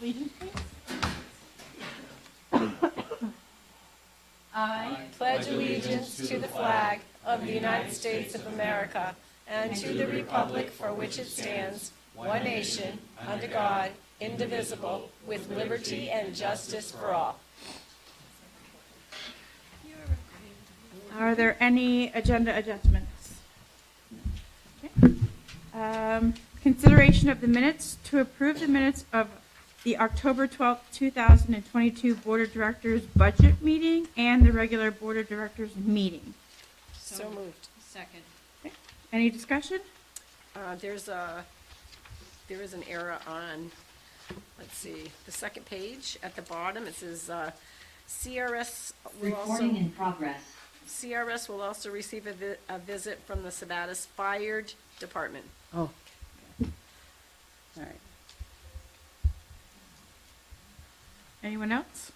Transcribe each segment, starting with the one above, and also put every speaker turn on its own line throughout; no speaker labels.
allegiance, please.
I pledge allegiance to the flag of the United States of America and to the republic for which it stands, one nation, under God, indivisible, with liberty and justice for all.
Are there any agenda adjustments? Okay. Consideration of the minutes to approve the minutes of the October 12th, 2022 Board of Directors budget meeting and the regular Board of Directors meeting.
So moved.
Second.
Okay. Any discussion?
There is an error on, let's see, the second page at the bottom. It says CRS will
Recording in progress.
CRS will also receive a visit from the Sabatis Fire Department.
Oh. All right.
Anyone else?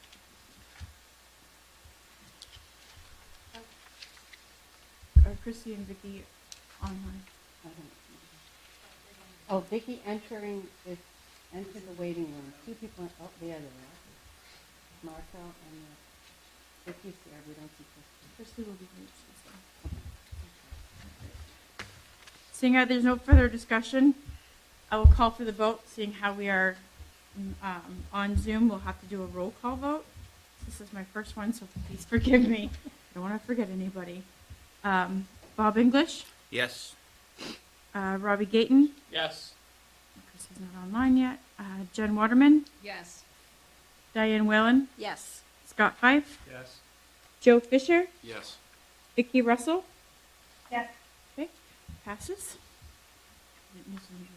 Are Chrissy and Vicki online?
Oh, Vicki entering this, enter the waiting room. Two people, oh, there they are. Marco and Vicki's there, we don't see Christy.
Chrissy will be reached. Seeing how there's no further discussion, I will call for the vote. Seeing how we are on Zoom, we'll have to do a roll call vote. This is my first one, so please forgive me. I don't want to forget anybody. Bob English,
Yes.
Robbie Gayton,
Yes.
Chrissy's not online yet. Jen Waterman,
Yes.
Diane Whalen,
Yes.
Scott Fife,
Yes.
Joe Fisher,
Yes.
Vicki Russell.
Yes.
Okay, passes. Didn't miss anybody,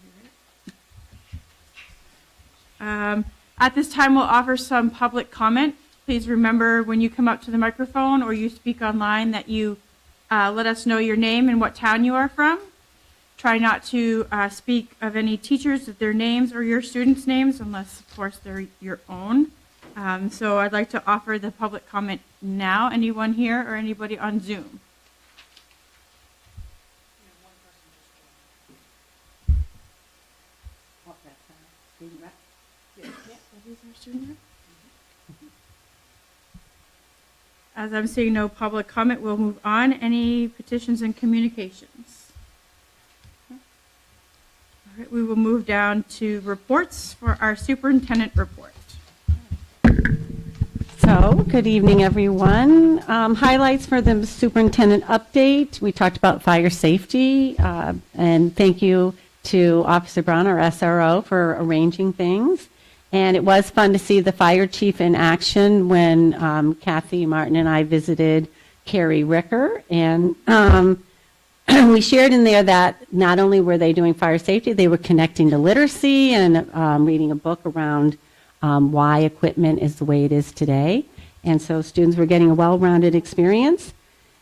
right? At this time, we'll offer some public comment. Please remember when you come up to the microphone or you speak online that you let us know your name and what town you are from. Try not to speak of any teachers, their names, or your students' names, unless, of course, they're your own. So I'd like to offer the public comment now. Anyone here or anybody on Zoom?
Oh, that's student rep.
As I'm seeing no public comment, we'll move on. Any petitions and communications? All right, we will move down to reports for our superintendent report.
So, good evening, everyone. Highlights for the superintendent update. We talked about fire safety, and thank you to Officer Brown, our SRO, for arranging things. And it was fun to see the fire chief in action when Kathy Martin and I visited Carrie Ricker. And we shared in there that not only were they doing fire safety, they were connecting to literacy and reading a book around why equipment is the way it is today. And so students were getting a well-rounded experience.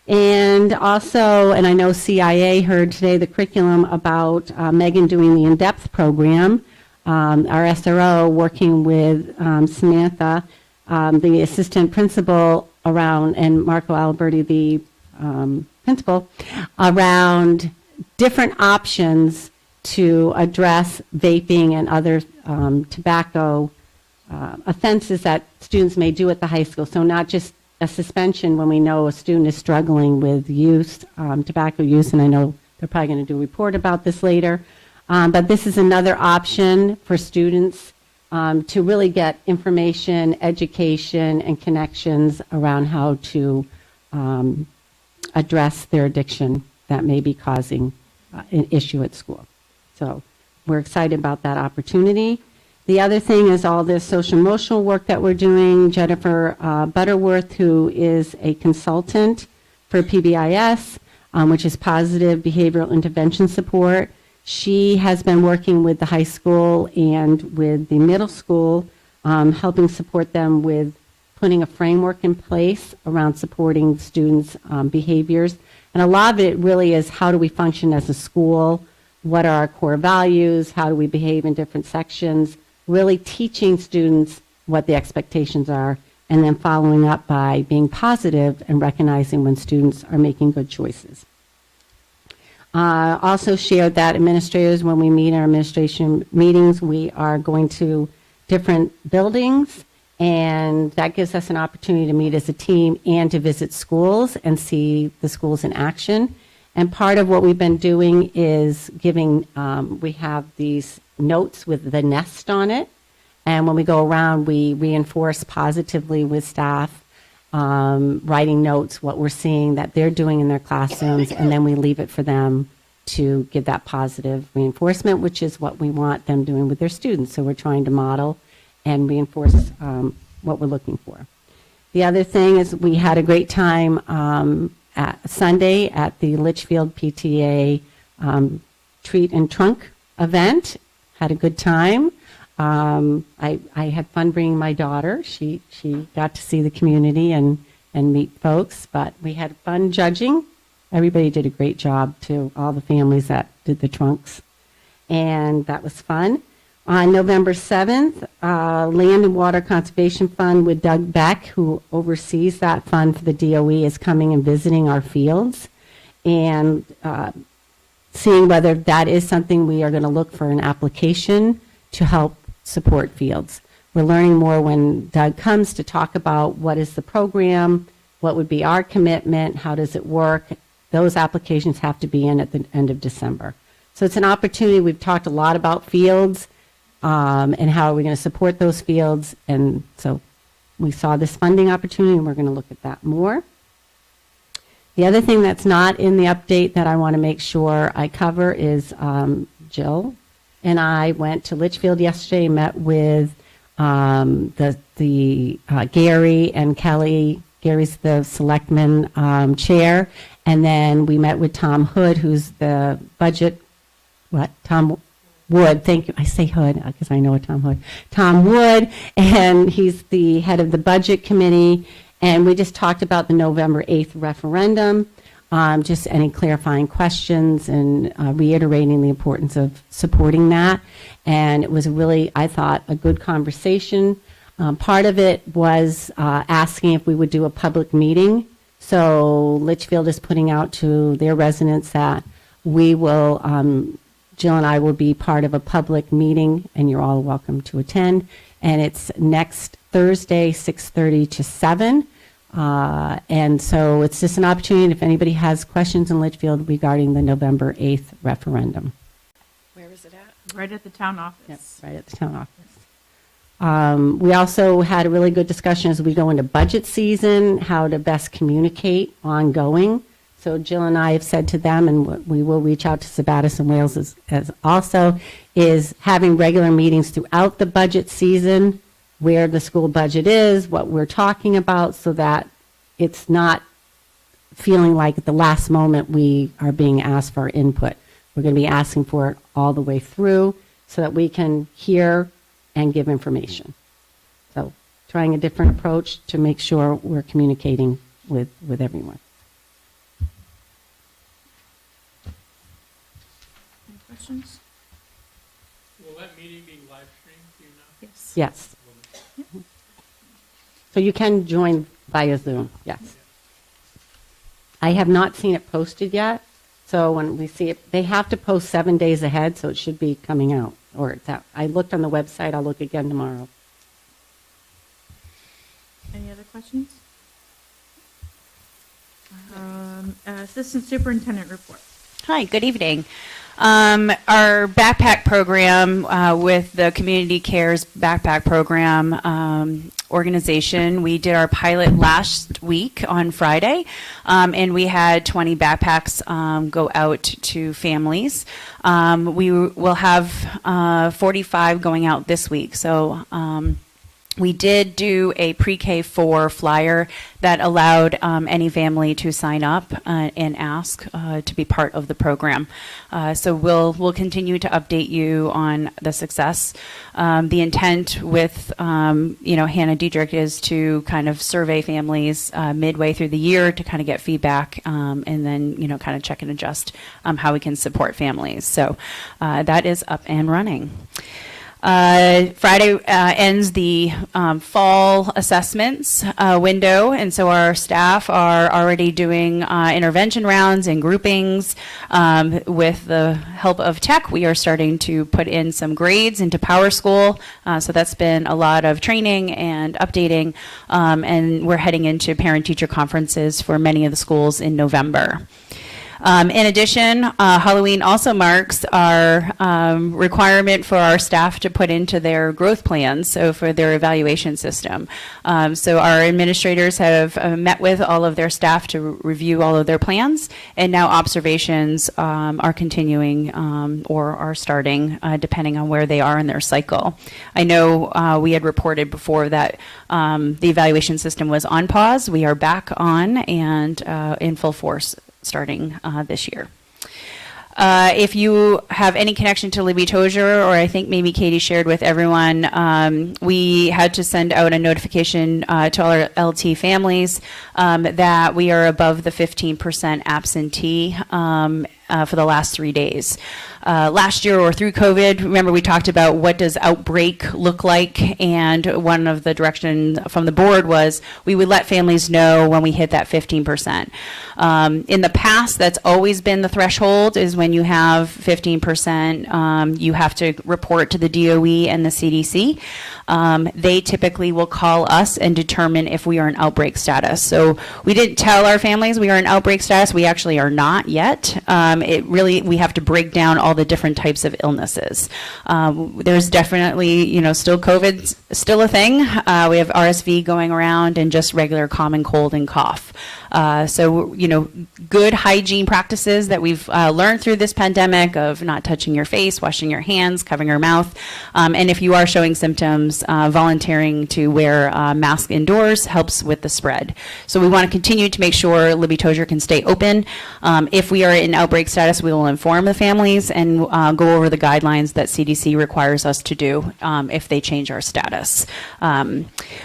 And also, and I know CIA heard today the curriculum about Megan doing the in-depth program. Our SRO working with Samantha, the assistant principal around, and Marco Alberti, the principal, around different options to address vaping and other tobacco offenses that students may do at the high school. So not just a suspension when we know a student is struggling with use, tobacco use, and I know they're probably going to do a report about this later. But this is another option for students to really get information, education, and connections around how to address their addiction that may be causing an issue at school. So we're excited about that opportunity. The other thing is all this social emotional work that we're doing. Jennifer Butterworth, who is a consultant for PBIS, which is Positive Behavioral Intervention Support. She has been working with the high school and with the middle school, helping support them with putting a framework in place around supporting students' behaviors. And a lot of it really is how do we function as a school, what are our core values, how do we behave in different sections, really teaching students what the expectations are, and then following up by being positive and recognizing when students are making good choices. Also shared that administrators, when we meet in our administration meetings, we are going to different buildings, and that gives us an opportunity to meet as a team and to visit schools and see the schools in action. And part of what we've been doing is giving, we have these notes with the nest on it, and when we go around, we reinforce positively with staff, writing notes, what we're seeing that they're doing in their classrooms, and then we leave it for them to give that positive reinforcement, which is what we want them doing with their students. So we're trying to model and reinforce what we're looking for. The other thing is we had a great time at Sunday at the Litchfield PTA treat and trunk event. Had a good time. I had fun bringing my daughter. She got to see the community and meet folks, but we had fun judging. Everybody did a great job too, all the families that did the trunks, and that was fun. On November 7th, Land and Water Conservation Fund with Doug Beck, who oversees that fund for the DOE, is coming and visiting our fields and seeing whether that is something we are going to look for an application to help support fields. We're learning more when Doug comes to talk about what is the program, what would be our commitment, how does it work. Those applications have to be in at the end of December. So it's an opportunity. We've talked a lot about fields and how are we going to support those fields. And so we saw this funding opportunity, and we're going to look at that more. The other thing that's not in the update that I want to make sure I cover is Jill and I went to Litchfield yesterday, met with Gary and Kelly. Gary's the selectman chair. And then we met with Tom Hood, who's the budget, Tom Wood, thank you. I say Hood because I know a Tom Hood. Tom Wood, and he's the head of the budget committee. And we just talked about the November 8th referendum, just any clarifying questions and reiterating the importance of supporting that. And it was really, I thought, a good conversation. Part of it was asking if we would do a public meeting. So Litchfield is putting out to their residents that we will, Jill and I will be part of a public meeting, and you're all welcome to attend. And it's next Thursday, 6:30 to 7. And so it's just an opportunity if anybody has questions in Litchfield regarding the November 8th referendum.
Where is it at?
Right at the town office.
Yep, right at the town office. We also had a really good discussion as we go into budget season, how to best communicate ongoing. So Jill and I have said to them, and what we will reach out to Sabattis and Wales as also, is having regular meetings throughout the budget season, where the school budget is, what we're talking about, so that it's not feeling like at the last moment we are being asked for input. We're going to be asking for it all the way through so that we can hear and give information. So trying a different approach to make sure we're communicating with everyone.
Any questions?
Will that meeting be live streamed, do you know?
Yes.
Yes. So you can join via Zoom, yes. I have not seen it posted yet, so when we see it, they have to post 7 days ahead, so it should be coming out, or it's out. I looked on the website, I'll look again tomorrow.
Any other questions? Assistant Superintendent report.
Hi, good evening. Our backpack program with the Community Cares Backpack Program organization, we did our pilot last week on Friday, and we had 20 backpacks go out to families. We will have 45 going out this week. So we did do a pre-K4 flyer that allowed any family to sign up and ask to be part of the program. So we'll continue to update you on the success. The intent with Hannah Diedrich is to kind of survey families midway through the year to kind of get feedback and then kind of check and adjust how we can support families. So that is up and running. Friday ends the fall assessments window, and so our staff are already doing intervention rounds and groupings. With the help of tech, we are starting to put in some grades into Power School, so that's been a lot of training and updating, and we're heading into parent-teacher conferences for many of the schools in November. In addition, Halloween also marks our requirement for our staff to put into their growth plans, so for their evaluation system. So our administrators have met with all of their staff to review all of their plans, and now observations are continuing or are starting, depending on where they are in their cycle. I know we had reported before that the evaluation system was on pause. We are back on and in full force starting this year. If you have any connection to Libby Tozier, or I think maybe Katie shared with everyone, we had to send out a notification to all our LT families that we are above the 15% absentee for the last 3 days. Last year or through COVID, remember we talked about what does outbreak look like, and one of the directions from the board was we would let families know when we hit that 15%. In the past, that's always been the threshold, is when you have 15%, you have to report to the DOE and the CDC. They typically will call us and determine if we are in outbreak status. So we didn't tell our families we are in outbreak status. We actually are not yet. We have to break down all the different types of illnesses. There's definitely, still COVID's still a thing. We have RSV going around and just regular common cold and cough. So, good hygiene practices that we've learned through this pandemic of not touching your face, washing your hands, covering your mouth. And if you are showing symptoms, volunteering to wear a mask indoors helps with the spread. So we want to continue to make sure Libby Tozier can stay open. If we are in outbreak status, we will inform the families and go over the guidelines that CDC requires us to do if they change our status.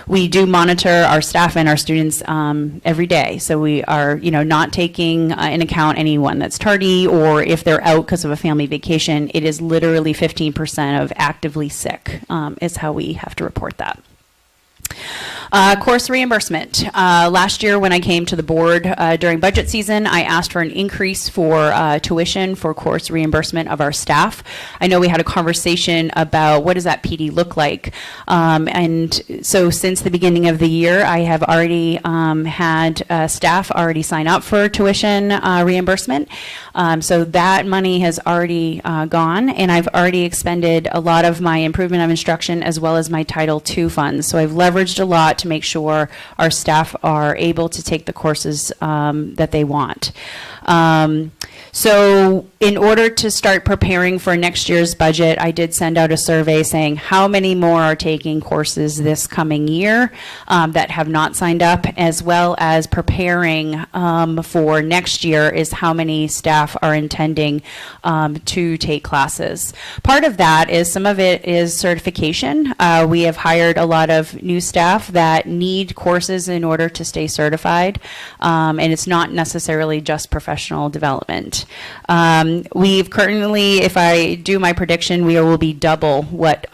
We do monitor our staff and our students every day. So we are, not taking in account anyone that's tardy, or if they're out because of a family vacation. It is literally 15% of actively sick is how we have to report that. Course reimbursement. Last year when I came to the board during budget season, I asked for an increase for tuition for course reimbursement of our staff. I know we had a conversation about what does that PD look like. And so since the beginning of the year, I have already had staff already sign up for tuition reimbursement. So that money has already gone, and I've already expended a lot of my improvement of instruction as well as my Title II funds. So I've leveraged a lot to make sure our staff are able to take the courses that they want. So in order to start preparing for next year's budget, I did send out a survey saying how many more are taking courses this coming year that have not signed up, as well as preparing for next year is how many staff are intending to take classes. Part of that is some of it is certification. We have hired a lot of new staff that need courses in order to stay certified, and it's not necessarily just professional development. We've currently, if I do my prediction, we will be double what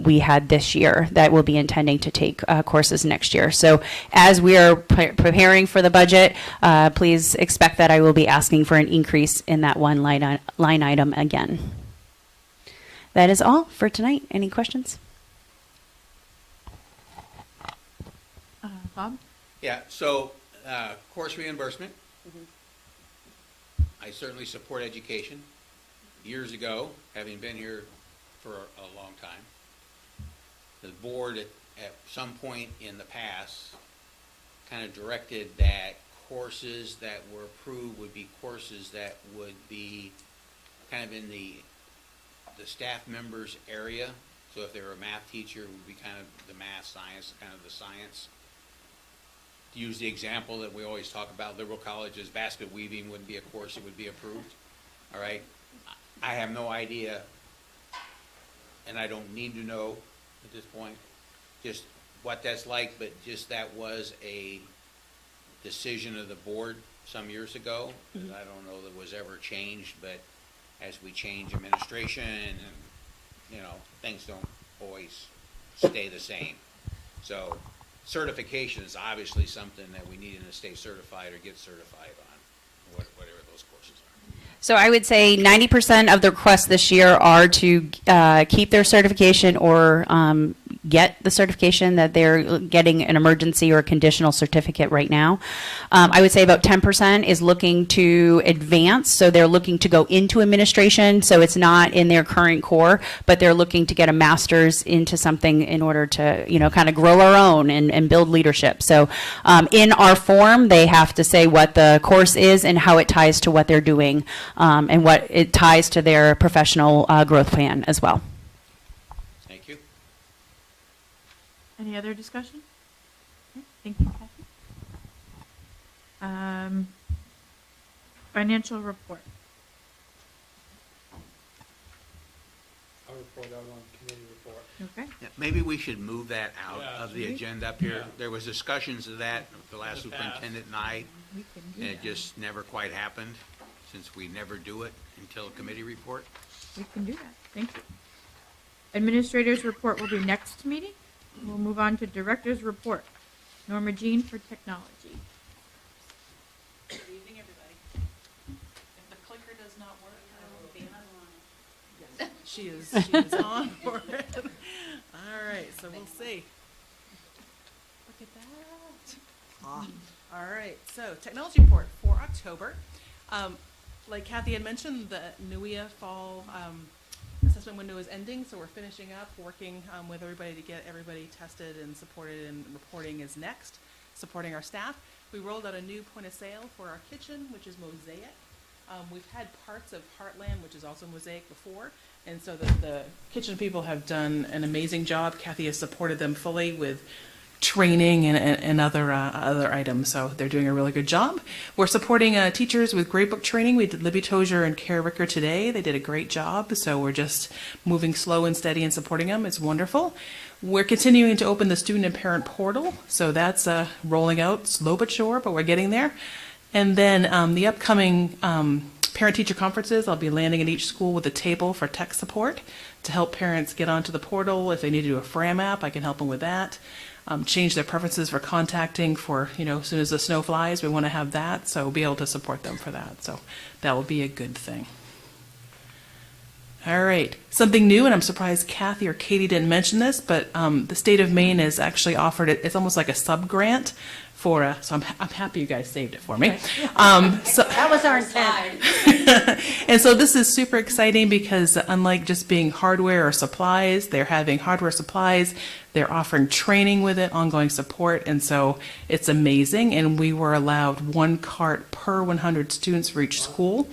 we had this year that will be intending to take courses next year. So as we are preparing for the budget, please expect that I will be asking for an increase in that one line item again. That is all for tonight. Any questions?
Bob?
Yeah, so course reimbursement. I certainly support education. Years ago, having been here for a long time, the board at some point in the past kind of directed that courses that were approved would be courses that would be kind of in the staff members area. So if they were a math teacher, it would be kind of the math, science, kind of the science. To use the example that we always talk about, liberal colleges, basket weaving wouldn't be a course that would be approved. All right? I have no idea, and I don't need to know at this point, just what that's like, but just that was a decision of the board some years ago. Mm-hmm. I don't know that it was ever changed, but as we change administration and, things don't voice stay the same. So certification is obviously something that we need to stay certified or get certified on, whatever those courses are.
So I would say 90% of the requests this year are to keep their certification or get the certification that they're getting an emergency or conditional certificate right now. I would say about 10% is looking to advance, so they're looking to go into administration, so it's not in their current core, but they're looking to get a master's into something in order to, you know, kind of grow our own and build leadership. So in our form, they have to say what the course is and how it ties to what they're doing, and what it ties to their professional growth plan as well.
Thank you.
Any other discussion? Okay, thank you, Kathy. Financial report.
I'll report out on committee report.
Okay.
Yeah, maybe we should move that out
Yeah.
of the agenda up here.
Yeah.
There was discussions of that the last
In the past.
superintendent and I,
We can do
and it
that.
just never quite happened, since we never do it until committee report.
We can do that. Thank you. Administrator's report will be next meeting. We'll move on to director's report. Norma Jean for technology.
Good evening, everybody. If the clicker does not work, I will be on. She is on for it. All right, so we'll see. Look at that. All right, so technology report for October. Like Kathy had mentioned, the NUIA fall assessment window is ending, so we're finishing up, working with everybody to get everybody tested and supported, and reporting is next, supporting our staff. We rolled out a new point of sale for our kitchen, which is Mosaic. We've had parts of Heartland, which is also Mosaic, before, and so the kitchen people have done an amazing job. Kathy has supported them fully with training and other items, so they're doing a really good job. We're supporting teachers with gradebook training. We did Libby Tozier and Kara Ricker today. They did a great job, so we're just moving slow and steady and supporting them. It's wonderful. We're continuing to open the student and parent portal, so that's rolling out slow but sure, but we're getting there. And then the upcoming parent-teacher conferences, I'll be landing at each school with a table for tech support to help parents get onto the portal. If they need to do a FRAM app, I can help them with that. Change their preferences for contacting for, you know, as soon as the snow flies, we want to have that, so we'll be able to support them for that. So that will be a good thing. All right, something new, and I'm surprised Kathy or Katie didn't mention this, but the state of Maine has actually offered it. It's almost like a sub-grant for, so I'm happy you guys saved it for me.
That was our intent.
And so this is super exciting because unlike just being hardware or supplies, they're having hardware supplies, they're offering training with it, ongoing support, and so it's amazing. And we were allowed 1 cart per 100 students for each school,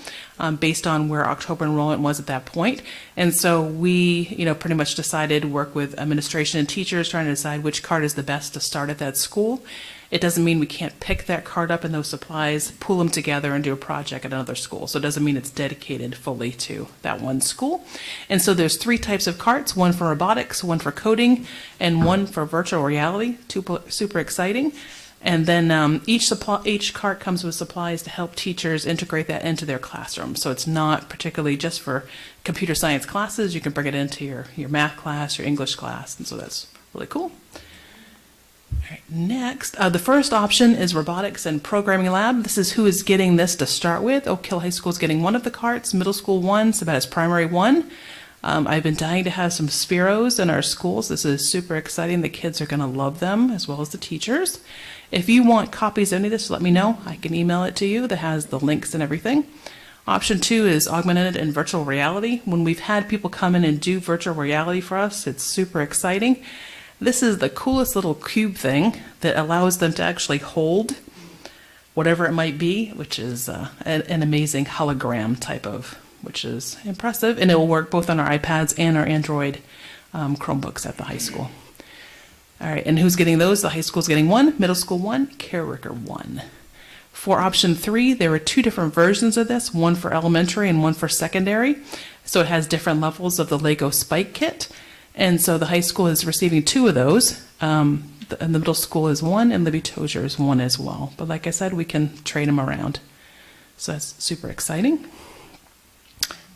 based on where October enrollment was at that point. And so we, you know, pretty much decided to work with administration and teachers trying to decide which cart is the best to start at that school. It doesn't mean we can't pick that cart up and those supplies, pull them together and do a project at another school. So it doesn't mean it's dedicated fully to that one school. And so there's 3 types of carts, one for robotics, one for coding, and one for virtual reality, super exciting. And then each cart comes with supplies to help teachers integrate that into their classroom. So it's not particularly just for computer science classes. You can bring it into your math class, your English class, and so that's really cool. All right, next, the first option is robotics and programming lab. This is who is getting this to start with. Oak Hill High School is getting one of the carts, middle school 1, so about primary 1. I've been dying to have some Spiros in our schools. This is super exciting. The kids are going to love them, as well as the teachers. If you want copies of any of this, let me know. I can email it to you. That has the links and everything. Option 2 is augmented and virtual reality. When we've had people come in and do virtual reality for us, it's super exciting. This is the coolest little cube thing that allows them to actually hold whatever it might be, which is an amazing hologram type of, which is impressive. And it will work both on our iPads and our Android Chromebooks at the high school. All right, and who's getting those? The high school's getting 1, middle school 1, Care Worker 1. For option 3, there are 2 different versions of this, one for elementary and one for secondary. So it has different levels of the Lego Spike Kit. And so the high school is receiving 2 of those. And the middle school is 1, and Libby Tozier is 1 as well. But like I said, we can trade them around. So that's super exciting.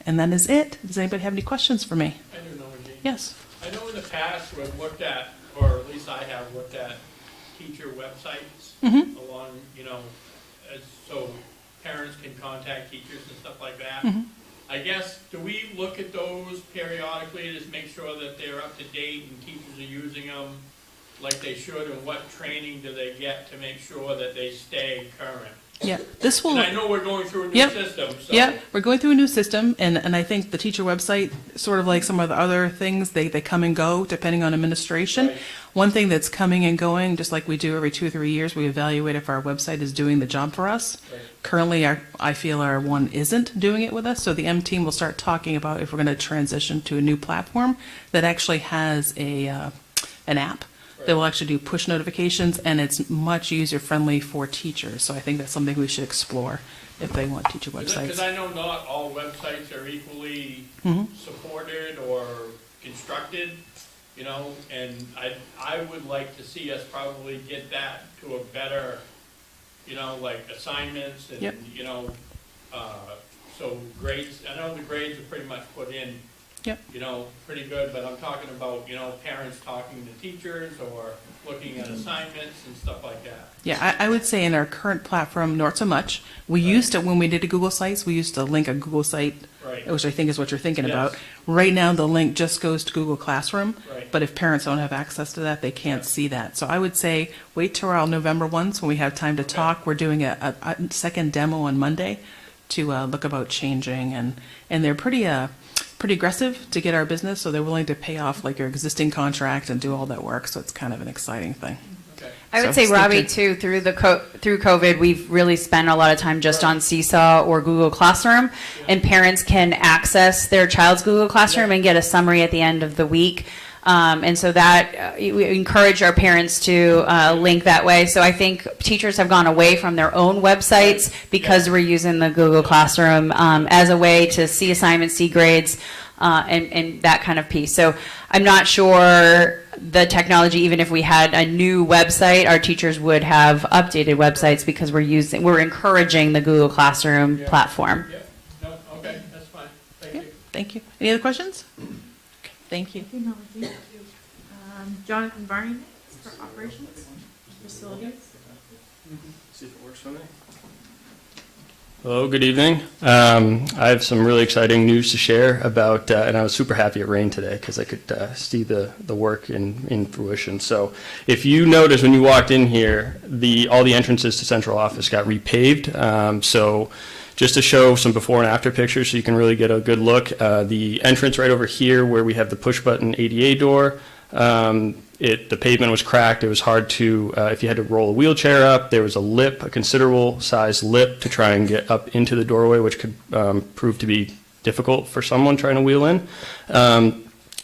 And that is it. Does anybody have any questions for me?
I don't know, Jane.
Yes.
I know in the past we've looked at, or at least I have looked at teacher websites along, so parents can contact teachers and stuff like that. I guess, do we look at those periodically to just make sure that they're up to date and teachers are using them like they should, and what training do they get to make sure that they stay current?
Yeah, this will.
And I know we're going through a new
Yep.
system, so.
Yeah, we're going through a new system, and I think the teacher website, sort of like some of the other things, they come and go depending on administration.
Right.
One thing that's coming and going, just like we do every 2 or 3 years, we evaluate if our website is doing the job for us.
Right.
Currently, I feel our one isn't doing it with us, so the M team will start talking about if we're going to transition to a new platform that actually has an app. They will actually do push notifications, and it's much user-friendly for teachers. So I think that's something we should explore if they want teacher
Because
websites.
I know not all websites are equally supported or constructed, and I would like to see us probably get that to a better, like assignments and,
Yep.
So grades, I know the grades are pretty much put in,
Yep.
pretty good, but I'm talking about, parents talking to teachers or looking at assignments and stuff like that.
Yeah, I would say in our current platform, not so much. We used to, when we did a Google Sites, we used to link a Google site,
Right.
which I think is what you're thinking
Yes.
about. Right now, the link just goes to Google Classroom,
Right.
but if parents don't have access to that, they can't see that. So I would say wait till our November ones when we have time to talk. We're doing a second demo on Monday to look about changing, and they're pretty aggressive to get our business, so they're willing to pay off like your existing contract and do all that work. So it's kind of an exciting thing.
Okay.
I would
So
say,
stay
Robbie,
tuned.
too, through COVID, we've really spent a lot of time just on Seesaw or Google Classroom, and parents can access their child's Google Classroom and get a summary at the end of the week. And so that we encourage our parents to link that way. So I think teachers have gone away from their own websites because we're using the Google Classroom as a way to see assignments, see grades, and that kind of piece. So I'm not sure the technology, even if we had a new website, our teachers would have updated websites because we're encouraging the Google Classroom platform.
Yeah, no, okay, that's fine, thank you.
Thank you. Any other questions? Okay, thank you.
Jonathan Barney next for operations, facilities.
See if it works for me. Hello, good evening. I have some really exciting news to share about, and I was super happy it rained today because I could see the work in fruition. So if you notice when you walked in here, all the entrances to central office got repaved. So just to show some before and after pictures so you can really get a good look, the entrance right over here where we have the push button ADA door, the pavement was cracked. It was hard to, if you had to roll a wheelchair up, there was a considerable size lip to try and get up into the doorway, which could prove to be difficult for someone trying to wheel in.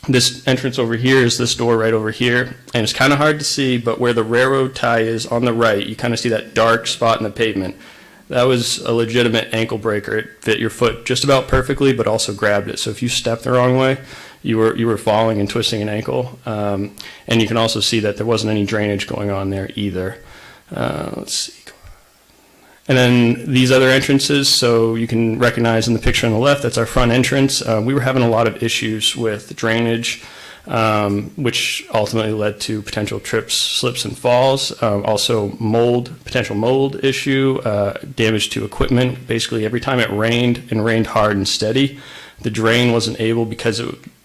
This entrance over here is this door right over here, and it's kind of hard to see, but where the railroad tie is on the right, you kind of see that dark spot in the pavement. That was a legitimate ankle breaker. It fit your foot just about perfectly, but also grabbed it. So if you stepped the wrong way, you were falling and twisting an ankle. And you can also see that there wasn't any drainage going on there either. Let's see. And then these other entrances, so you can recognize in the picture on the left, that's our front entrance. We were having a lot of issues with drainage, which ultimately led to potential trips, slips, and falls. Also potential mold issue, damage to equipment. Basically, every time it rained, and rained hard and steady, the drain wasn't able, because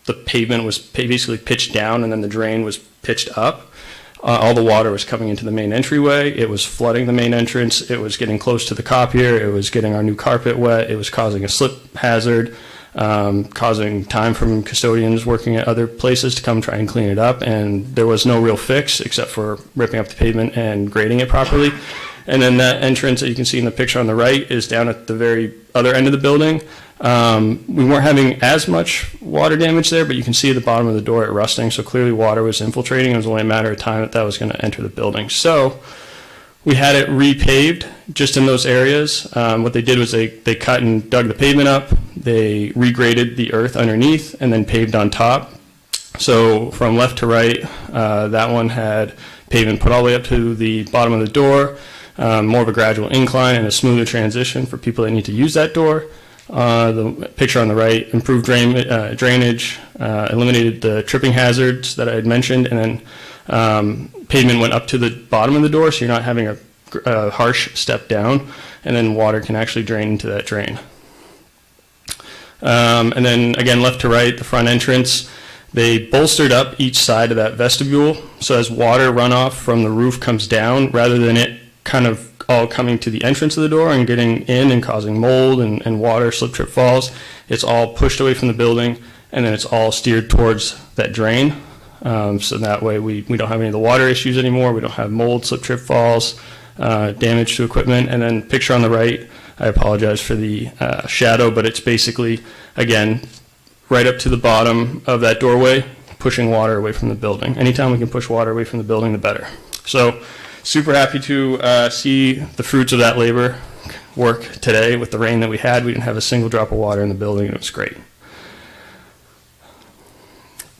the pavement was basically pitched down and then the drain was pitched up. All the water was coming into the main entryway. It was flooding the main entrance. It was getting close to the copier. It was getting our new carpet wet. It was causing a slip hazard, causing time from custodians working at other places to come try and clean it up. And there was no real fix except for ripping up the pavement and grading it properly. And then that entrance that you can see in the picture on the right is down at the very other end of the building. We weren't having as much water damage there, but you can see at the bottom of the door it rusting, so clearly water was infiltrating. It was only a matter of time that was going to enter the building. So we had it repaved just in those areas. What they did was they cut and dug the pavement up, they regraded the earth underneath, and then paved on top. So from left to right, that one had pavement put all the way up to the bottom of the door, more of a gradual incline and a smoother transition for people that need to use that door. The picture on the right, improved drainage, eliminated the tripping hazards that I had mentioned, and then pavement went up to the bottom of the door, so you're not having a harsh step down, and then water can actually drain into that drain. And then again, left to right, the front entrance, they bolstered up each side of that vestibule, so as water runoff from the roof comes down, rather than it kind of all coming to the entrance of the door and getting in and causing mold and water, slip, trip, falls, it's all pushed away from the building, and then it's all steered towards that drain. So that way we don't have any of the water issues anymore. We don't have mold, slip, trip, falls, damage to equipment. And then picture on the right, I apologize for the shadow, but it's basically, again, right up to the bottom of that doorway, pushing water away from the building. Anytime we can push water away from the building, the better. So super happy to see the fruits of that labor work today. With the rain that we had, we didn't have a single drop of water in the building, and it was great.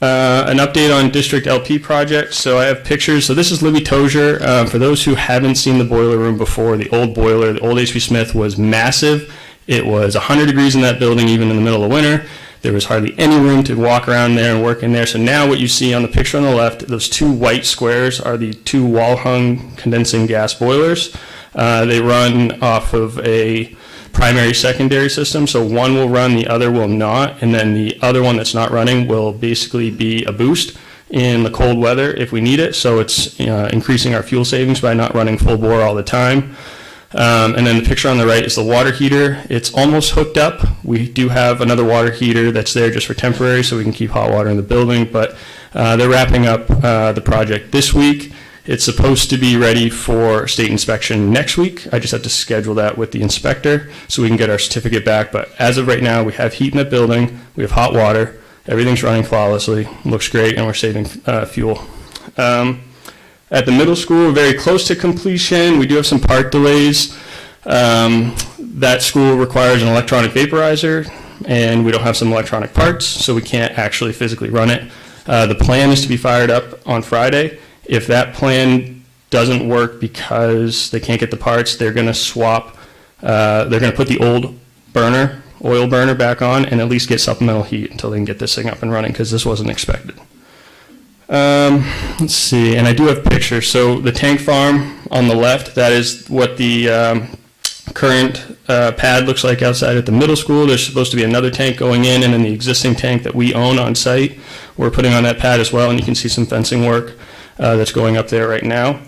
An update on District LP projects. So I have pictures. So this is Libby Tozier. For those who haven't seen the boiler room before, the old boiler, the old HP Smith was massive. It was 100 degrees in that building, even in the middle of winter. There was hardly any room to walk around there and work in there. So now what you see on the picture on the left, those two white squares are the two wall-hung condensing gas boilers. They run off of a primary secondary system, so one will run, the other will not, and then the other one that's not running will basically be a boost in the cold weather if we need it. So it's increasing our fuel savings by not running full bore all the time. And then the picture on the right is the water heater. It's almost hooked up. We do have another water heater that's there just for temporary, so we can keep hot water in the building, but they're wrapping up the project this week. It's supposed to be ready for state inspection next week. I just have to schedule that with the inspector so we can get our certificate back. But as of right now, we have heat in the building, we have hot water, everything's running flawlessly, looks great, and we're saving fuel. At the middle school, we're very close to completion. We do have some part delays. That school requires an electronic vaporizer, and we don't have some electronic parts, so we can't actually physically run it. The plan is to be fired up on Friday. If that plan doesn't work because they can't get the parts, they're going to swap, they're going to put the old burner, oil burner back on and at least get supplemental heat until they can get this thing up and running, because this wasn't expected. Let's see, and I do have pictures. So the tank farm on the left, that is what the current pad looks like outside at the middle school. There's supposed to be another tank going in, and then the existing tank that we own on site, we're putting on that pad as well, and you can see some fencing work that's going up there right now.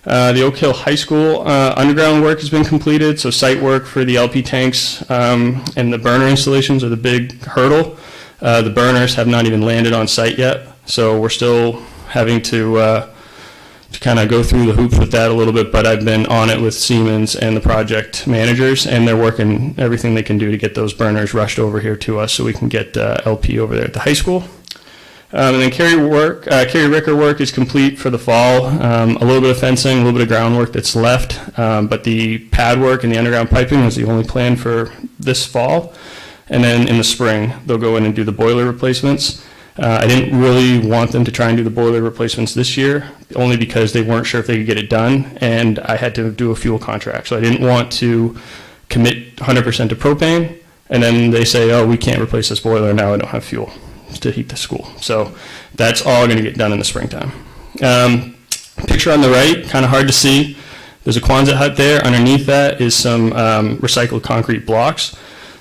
The Oak Hill High School underground work has been completed, so site work for the LP tanks and the burner installations are the big hurdle. The burners have not even landed on site yet, so we're still having to kind of go through the hoops with that a little bit, but I've been on it with Siemens and the project managers, and they're working everything they can do to get those burners rushed over here to us so we can get LP over there at the high school. And then Carrie Ricker work is complete for the fall. A little bit of fencing, a little bit of groundwork that's left, but the pad work and the underground piping was the only plan for this fall. And then in the spring, they'll go in and do the boiler replacements. I didn't really want them to try and do the boiler replacements this year, only because they weren't sure if they could get it done, and I had to do a fuel contract. So I didn't want to commit 100% to propane, and then they say, oh, we can't replace this boiler, now I don't have fuel to heat the school. So that's all going to get done in the springtime. Picture on the right, kind of hard to see. There's a Quonset hut there. Underneath that is some recycled concrete blocks.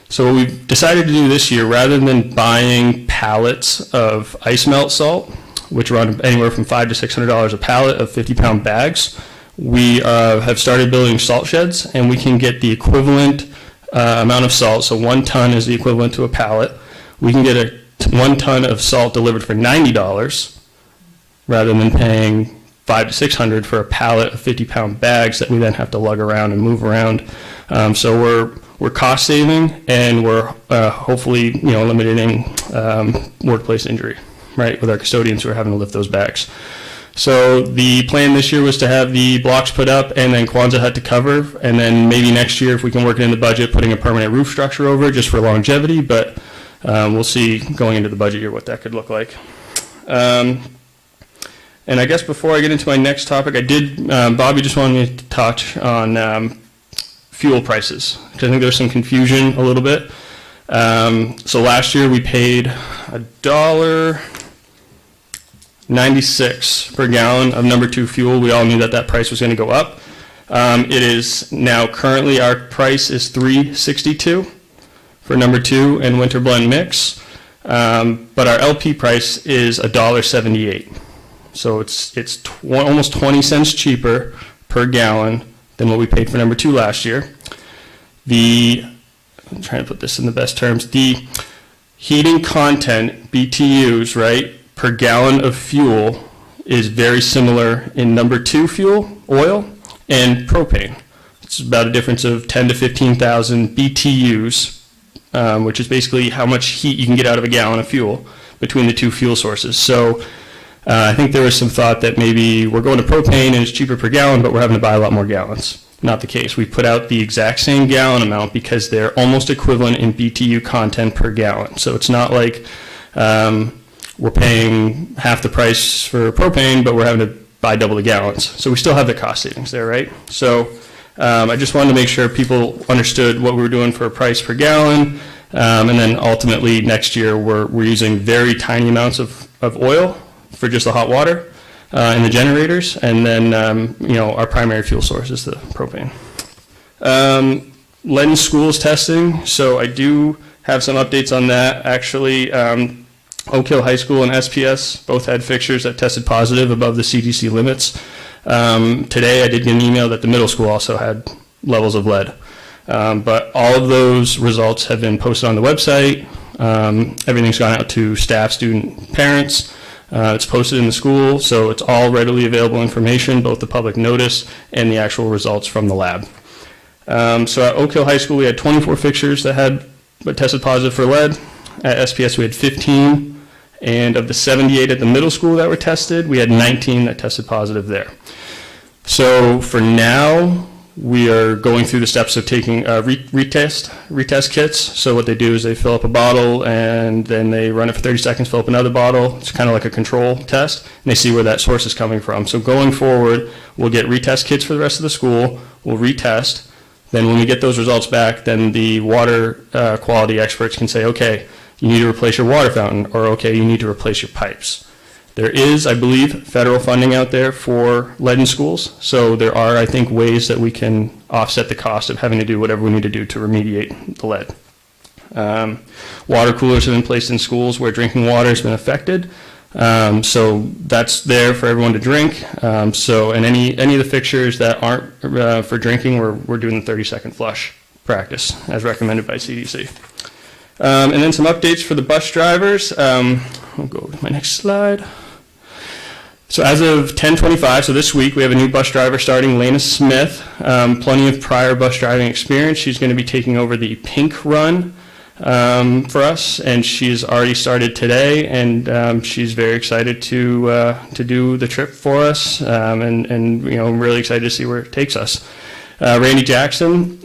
So what we've decided to do this year, rather than buying pallets of ice melt salt, which run anywhere from $500 to $600 a pallet of 50-pound bags, we have started building salt sheds, and we can get the equivalent amount of salt. So 1 ton is the equivalent to a pallet. We can get 1 ton of salt delivered for $90 rather than paying $500 to $600 for a pallet of 50-pound bags that we then have to lug around and move around. So we're cost saving, and we're hopefully eliminating workplace injury, right, with our custodians who are having to lift those bags. So the plan this year was to have the blocks put up and then Quonset hut to cover, and then maybe next year, if we can work it in the budget, putting a permanent roof structure over it just for longevity, but we'll see going into the budget year what that could look like. And I guess before I get into my next topic, Bobby just wanted me to touch on fuel prices, because I think there's some confusion a little bit. So last year we paid $1.96 per gallon of number 2 fuel. We all knew that that price was going to go up. It is now currently our price is $3.62 for number 2 and winter blend mix. But our LP price is $1.78. So it's almost 20 cents cheaper per gallon than what we paid for number 2 last year. I'm trying to put this in the best terms. The heating content, BTUs, right, per gallon of fuel is very similar in number 2 fuel, oil, and propane. It's about a difference of 10 to 15,000 BTUs, which is basically how much heat you can get out of a gallon of fuel between the 2 fuel sources. So I think there was some thought that maybe we're going to propane and it's cheaper per gallon, but we're having to buy a lot more gallons. Not the case. We put out the exact same gallon amount because they're almost equivalent in BTU content per gallon. So it's not like we're paying half the price for propane, but we're having to buy double the gallons. So we still have the cost savings there, right? So I just wanted to make sure people understood what we were doing for a price per gallon. And then ultimately next year we're using very tiny amounts of oil for just the hot water in the generators, and then our primary fuel source is the propane. Lead in schools testing. So I do have some updates on that. Actually, Oak Hill High School and SPS both had fixtures that tested positive above the CDC limits. Today I did get an email that the middle school also had levels of lead. But all of those results have been posted on the website. Everything's gone out to staff, student, parents. It's posted in the school, so it's all readily available information, both the public notice and the actual results from the lab. So at Oak Hill High School, we had 24 fixtures that tested positive for lead. At SPS, we had 15. And of the 78 at the middle school that were tested, we had 19 that tested positive there. So for now, we are going through the steps of taking retest kits. So what they do is they fill up a bottle and then they run it for 30 seconds, fill up another bottle. It's kind of like a control test, and they see where that source is coming from. So going forward, we'll get retest kits for the rest of the school. We'll retest. Then when we get those results back, then the water quality experts can say, okay, you need to replace your water fountain, or okay, you need to replace your pipes. There is, I believe, federal funding out there for lead in schools, so there are, I think, ways that we can offset the cost of having to do whatever we need to do to remediate the lead. Water coolers have been placed in schools where drinking water has been affected, so that's there for everyone to drink. And any of the fixtures that aren't for drinking, we're doing the 30-second flush practice as recommended by CDC. And then some updates for the bus drivers. I'll go with my next slide. So as of 10/25, so this week, we have a new bus driver starting, Lena Smith. Plenty of prior bus driving experience. She's going to be taking over the pink run for us, and she's already started today, and she's very excited to do the trip for us, and I'm really excited to see where it takes us. Randy Jackson.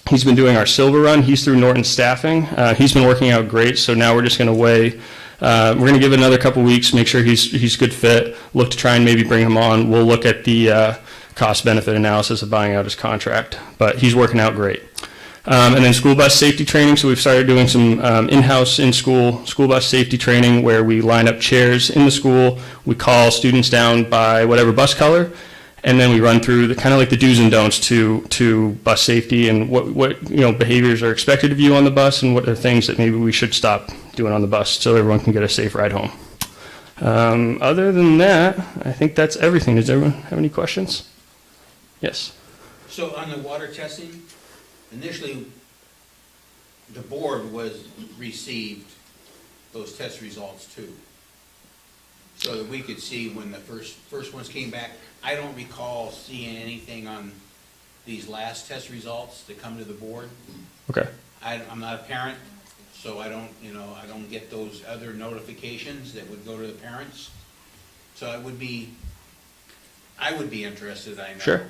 He's been doing our silver run. He's through Norton Staffing. He's been working out great, so now we're just going to weigh. We're going to give it another couple weeks, make sure he's good fit, look to try and maybe bring him on. We'll look at the cost-benefit analysis of buying out his contract, but he's working out great. And then school bus safety training. So we've started doing some in-house, in-school school bus safety training where we line up chairs in the school. We call students down by whatever bus color, and then we run through the kind of like the do's and don'ts to bus safety and what behaviors are expected of you on the bus and what are things that maybe we should stop doing on the bus so everyone can get a safe ride home. Other than that, I think that's everything. Does everyone have any questions? Yes.
So on the water testing, initially, the board received those test results too, so that we could see when the first ones came back. I don't recall seeing anything on these last test results that come to the board.
Okay.
I'm not a parent, so I don't get those other notifications that would go to the parents. So I would be interested, I know.
Sure.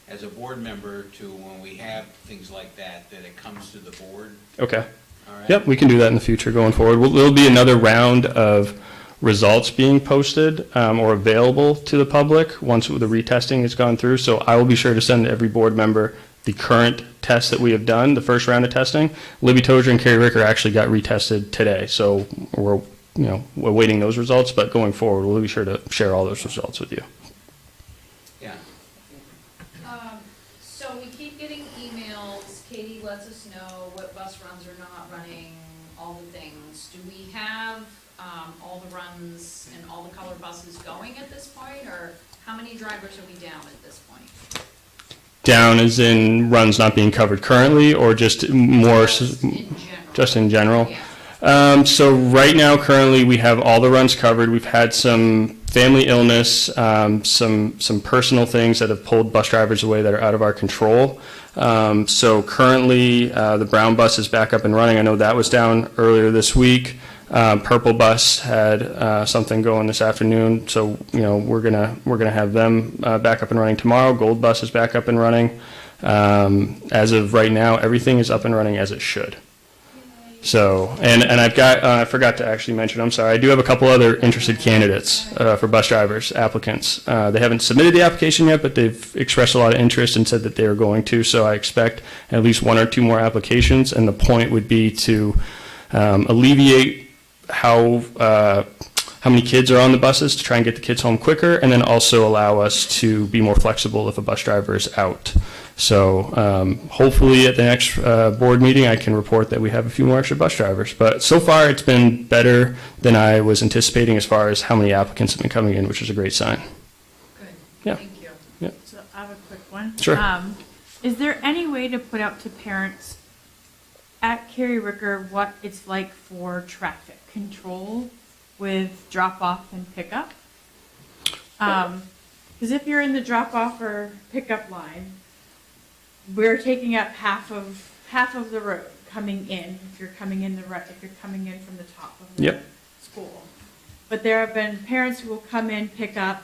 As a board member, to when we have things like that it comes to the board.
Okay.
All right?
Yep, we can do that in the future going forward. There'll be another round of results being posted or available to the public once the retesting has gone through. So I will be sure to send every board member the current test that we have done, the first round of testing. Libby Tozer and Carrie Ricker actually got retested today, so we're awaiting those results. But going forward, we'll be sure to share all those results with you.
Yeah.
So we keep getting emails, Katie lets us know what bus runs are not running, all the things. Do we have all the runs and all the color buses going at this point, or how many drivers are we down at this point?
Down as in runs not being covered currently, or just more,
Just in general.
just in general?
Yeah.
So right now, currently, we have all the runs covered. We've had some family illness, some personal things that have pulled bus drivers away that are out of our control. So currently, the brown bus is back up and running. I know that was down earlier this week. Purple bus had something going this afternoon, so we're gonna have them back up and running tomorrow. Gold bus is back up and running. As of right now, everything is up and running as it should. So, and I've got, I forgot to actually mention, I'm sorry, I do have a couple other interested candidates for bus drivers, applicants. They haven't submitted the application yet, but they've expressed a lot of interest and said that they are going to, so I expect at least 1 or 2 more applications, and the point would be to alleviate how many kids are on the buses to try and get the kids home quicker, and then also allow us to be more flexible if a bus driver is out. So hopefully at the next board meeting, I can report that we have a few more extra bus drivers. But so far, it's been better than I was anticipating as far as how many applicants have been coming in, which is a great sign.
Good,
Yeah.
thank you.
Yeah.
So I have a quick one.
Sure.
Is there any way to put out to parents at Carrie Ricker what it's like for traffic control with drop off and pickup? Because if you're in the drop off or pickup line, we're taking up half of the road coming in. If you're coming in if you're coming in from the top of the
Yep.
school, but there have been parents who will come in, pick up,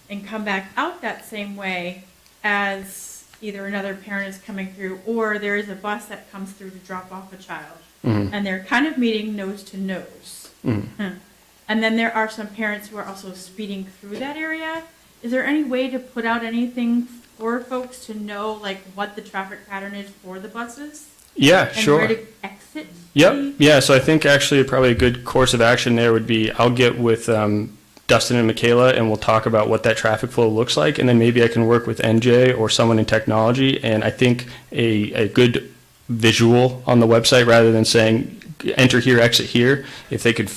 and come back out that same way as either another parent is coming through, or there is a bus that comes through to drop off a child, and they're kind of meeting nose to nose. And then there are some parents who are also speeding through that area. Is there any way to put out anything for folks to know like what the traffic pattern is for the buses?
Yeah,
And
sure.
where to exit?
Yep. Yeah. So I think actually probably a good course of action there would be I'll get with Dustin and Michaela and we'll talk about what that traffic flow looks like, and then maybe I can work with NJ or someone in technology. And I think a good visual on the website rather than saying enter here, exit here, if they could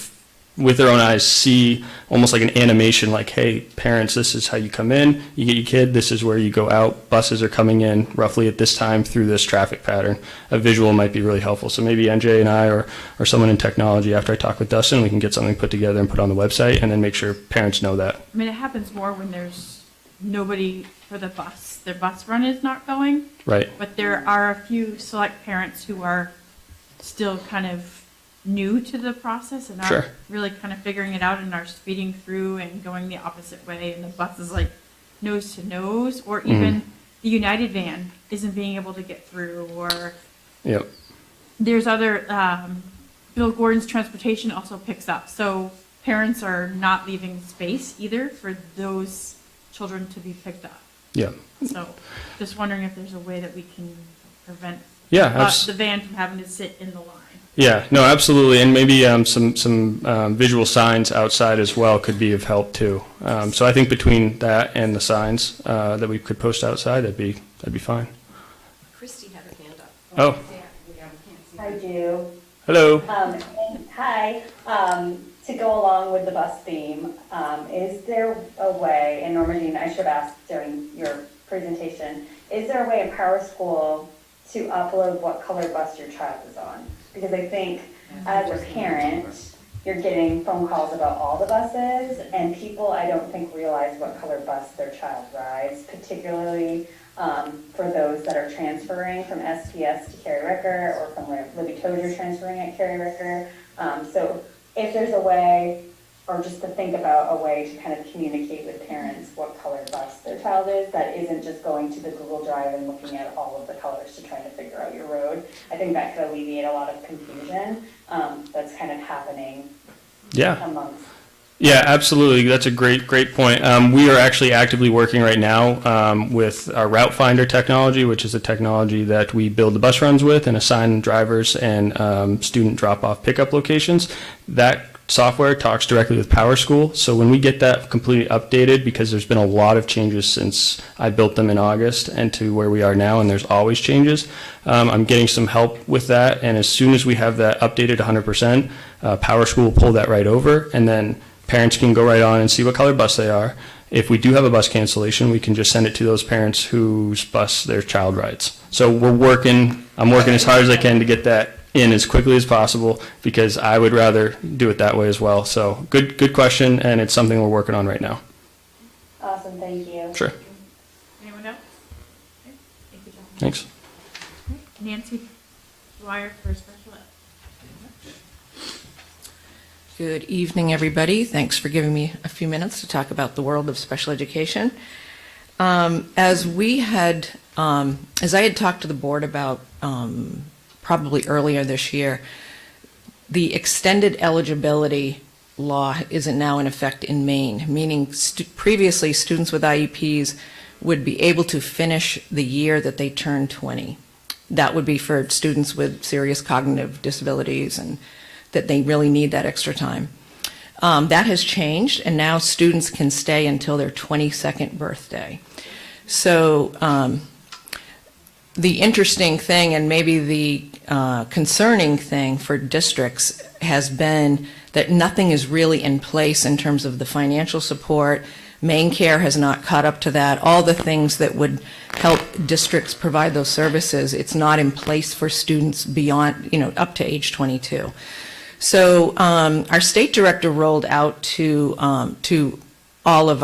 with their own eyes see almost like an animation, like, hey, parents, this is how you come in, you get your kid, this is where you go out, buses are coming in roughly at this time through this traffic pattern. A visual might be really helpful. So maybe NJ and I or someone in technology, after I talk with Dustin, we can get something put together and put on the website and then make sure parents know that.
I mean, it happens more when there's nobody for the bus. Their bus run is not going.
Right.
But there are a few select parents who are still kind of new to the process and
Sure.
aren't really kind of figuring it out and are speeding through and going the opposite way, and the bus is like nose to nose, or even the United van isn't being able to get through, or
Yep.
there's other, Bill Gordon's transportation also picks up. So parents are not leaving space either for those children to be picked up.
Yeah.
So just wondering if there's a way that we can prevent
Yeah.
the van from having to sit in the line.
Yeah, no, absolutely, and maybe some visual signs outside as well could be of help too. So I think between that and the signs that we could post outside, that'd be fine.
Christy had her hand up.
Oh,
I do.
hello.
Hi. To go along with the bus theme, is there a way, and Normandine, I should ask during your presentation, is there a way in Power School to upload what color bus your child is on? Because I think as a parent, you're getting phone calls about all the buses, and people I don't think realize what color bus their child rides, particularly for those that are transferring from SPS to Carrie Ricker or from Libby Tozer transferring at Carrie Ricker. So if there's a way, or just to think about a way to kind of communicate with parents what color bus their child is, that isn't just going to the Google Drive and looking at all of the colors to try to figure out your road. I think that could alleviate a lot of confusion that's kind of happening
Yeah.
amongst
Yeah, absolutely. That's a great point. We are actually actively working right now with our Route Finder technology, which is a technology that we build the bus runs with and assign drivers and student drop-off pickup locations. That software talks directly with PowerSchool. So when we get that completely updated, because there's been a lot of changes since I built them in August and to where we are now, and there's always changes, I'm getting some help with that. And as soon as we have that updated 100%, PowerSchool will pull that right over, and then parents can go right on and see what color bus they are. If we do have a bus cancellation, we can just send it to those parents whose bus their child rides. So I'm working as hard as I can to get that in as quickly as possible, because I would rather do it that way as well. So good question, and it's something we're working on right now.
Awesome, thank you.
Sure.
Anyone else? Okay. Thank you, John.
Thanks.
Nancy Dwyer for special ed.
Good evening, everybody. Thanks for giving me a few minutes to talk about the world of special education. As I had talked to the board about probably earlier this year, the extended eligibility law is now in effect in Maine, meaning previously students with IEPs would be able to finish the year that they turn 20. That would be for students with serious cognitive disabilities and that they really need that extra time. That has changed, and now students can stay until their 22nd birthday. So the interesting thing, and maybe the concerning thing for districts, has been that nothing is really in place in terms of the financial support. Maine Care has not caught up to that. All the things that would help districts provide those services, it's not in place for students beyond, up to age 22. So our state director rolled out to all of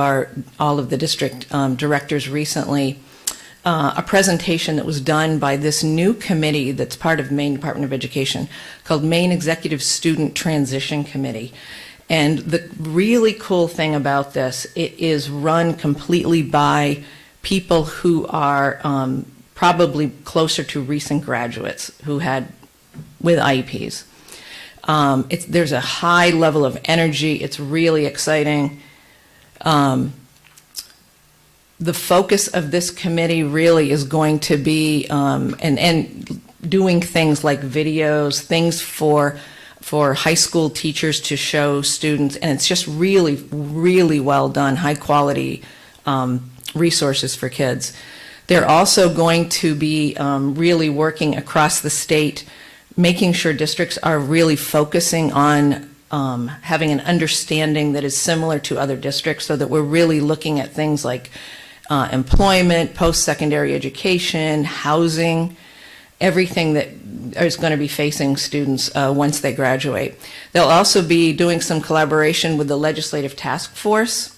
the district directors recently a presentation that was done by this new committee that's part of Maine Department of Education called Maine Executive Student Transition Committee. And the really cool thing about this, it is run completely by people who are probably closer to recent graduates who had with IEPs. There's a high level of energy. It's really exciting. The focus of this committee really is going to be and doing things like videos, things for high school teachers to show students, and it's just really, really well done, high quality resources for kids. They're also going to be really working across the state, making sure districts are really focusing on having an understanding that is similar to other districts, so that we're really looking at things like employment, post-secondary education, housing, everything that is going to be facing students once they graduate. They'll also be doing some collaboration with the legislative task force.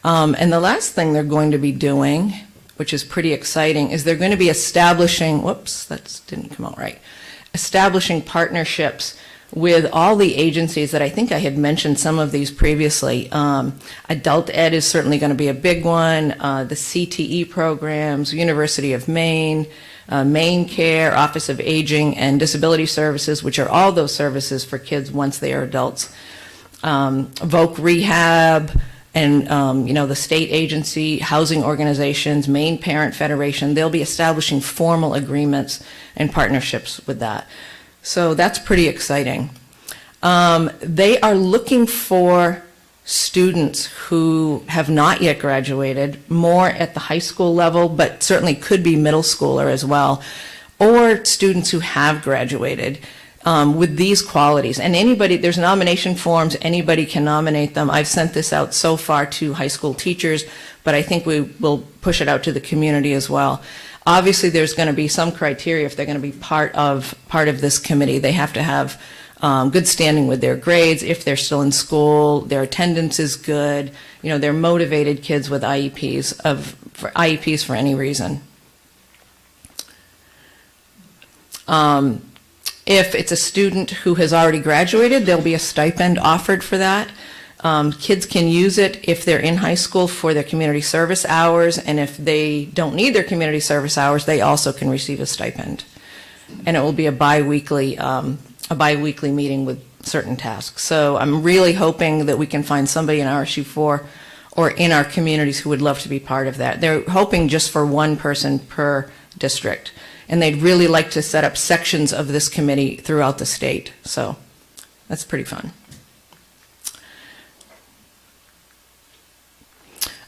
And the last thing they're going to be doing, which is pretty exciting, is they're going to be establishing, whoops, that didn't come out right, establishing partnerships with all the agencies that I think I had mentioned some of these previously. Adult Ed is certainly going to be a big one, the CTE programs, University of Maine, Maine Care, Office of Aging and Disability Services, which are all those services for kids once they are adults. Voc Rehab, and the state agency, housing organizations, Maine Parent Federation, they'll be establishing formal agreements and partnerships with that. So that's pretty exciting. They are looking for students who have not yet graduated, more at the high school level, but certainly could be middle schooler as well, or students who have graduated with these qualities. And anybody, there's nomination forms, anybody can nominate them. I've sent this out so far to high school teachers, but I think we will push it out to the community as well. Obviously, there's going to be some criteria if they're going to be part of this committee. They have to have good standing with their grades, if they're still in school, their attendance is good, they're motivated kids with IEPs for any reason. If it's a student who has already graduated, there'll be a stipend offered for that. Kids can use it if they're in high school for their community service hours, and if they don't need their community service hours, they also can receive a stipend. And it will be a bi-weekly meeting with certain tasks. So I'm really hoping that we can find somebody in RSU4 or in our communities who would love to be part of that. They're hoping just for one person per district, and they'd really like to set up sections of this committee throughout the state. So that's pretty fun.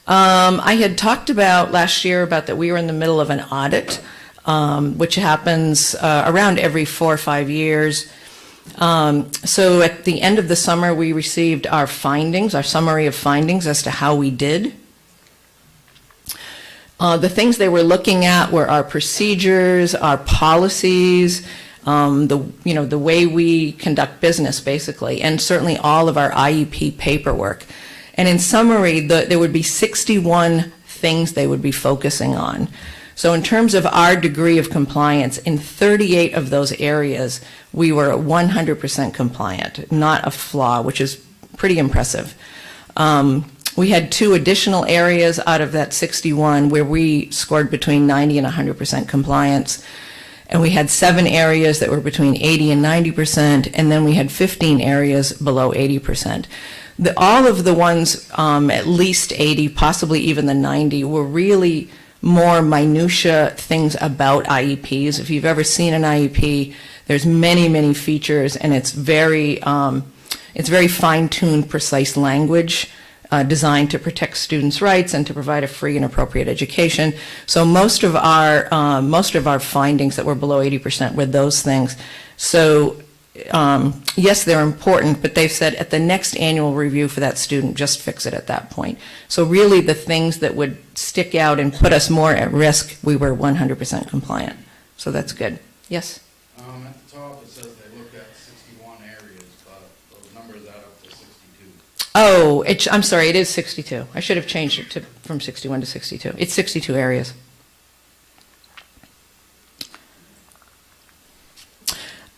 I had talked about last year about that we were in the middle of an audit, which happens around every 4 or 5 years. So at the end of the summer, we received our findings, our summary of findings as to how we did. The things they were looking at were our procedures, our policies, the way we conduct business, basically, and certainly all of our IEP paperwork. And in summary, there would be 61 things they would be focusing on. So in terms of our degree of compliance, in 38 of those areas, we were 100% compliant, not a flaw, which is pretty impressive. We had 2 additional areas out of that 61 where we scored between 90 and 100% compliance. And we had 7 areas that were between 80 and 90%, and then we had 15 areas below 80%. All of the ones at least 80, possibly even the 90, were really more minutia things about IEPs. If you've ever seen an IEP, there's many, many features, and it's very fine-tuned, precise language designed to protect students' rights and to provide a free and appropriate education. So most of our findings that were below 80% were those things. So yes, they're important, but they've said at the next annual review for that student, just fix it at that point. So really the things that would stick out and put us more at risk, we were 100% compliant. So that's good. Yes?
At the top it says they looked at 61 areas, but those numbers add up to 62.
Oh, I'm sorry, it is 62. I should have changed it from 61 to 62. It's 62 areas.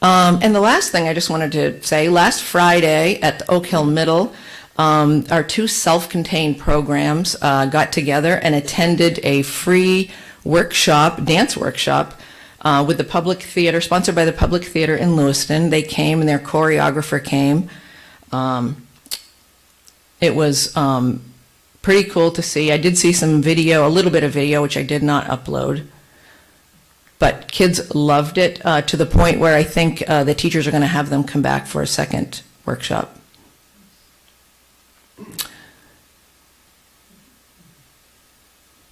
And the last thing I just wanted to say, last Friday at the Oak Hill Middle, our 2 self-contained programs got together and attended a free workshop, dance workshop, with the Public Theater, sponsored by the Public Theater in Lewiston. They came and their choreographer came. It was pretty cool to see. I did see some video, a little bit of video, which I did not upload. But kids loved it to the point where I think the teachers are going to have them come back for a second workshop.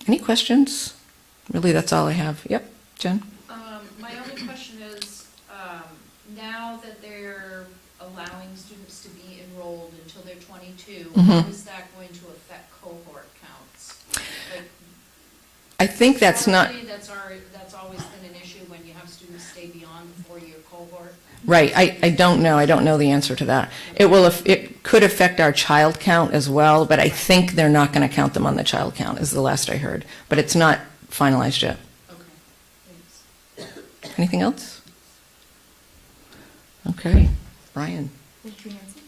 Any questions? Really, that's all I have. Yep, Jen?
My only question is, now that they're allowing students to be enrolled until they're 22, how is that going to affect cohort counts? Like,
I think that's not...
That's always been an issue when you have students stay beyond the 4-year cohort.
Right, I don't know. I don't know the answer to that. It could affect our child count as well, but I think they're not going to count them on the child count, is the last I heard. But it's not finalized yet.
Okay, thanks.
Anything else? Okay, Brian.
Thank you, Nancy.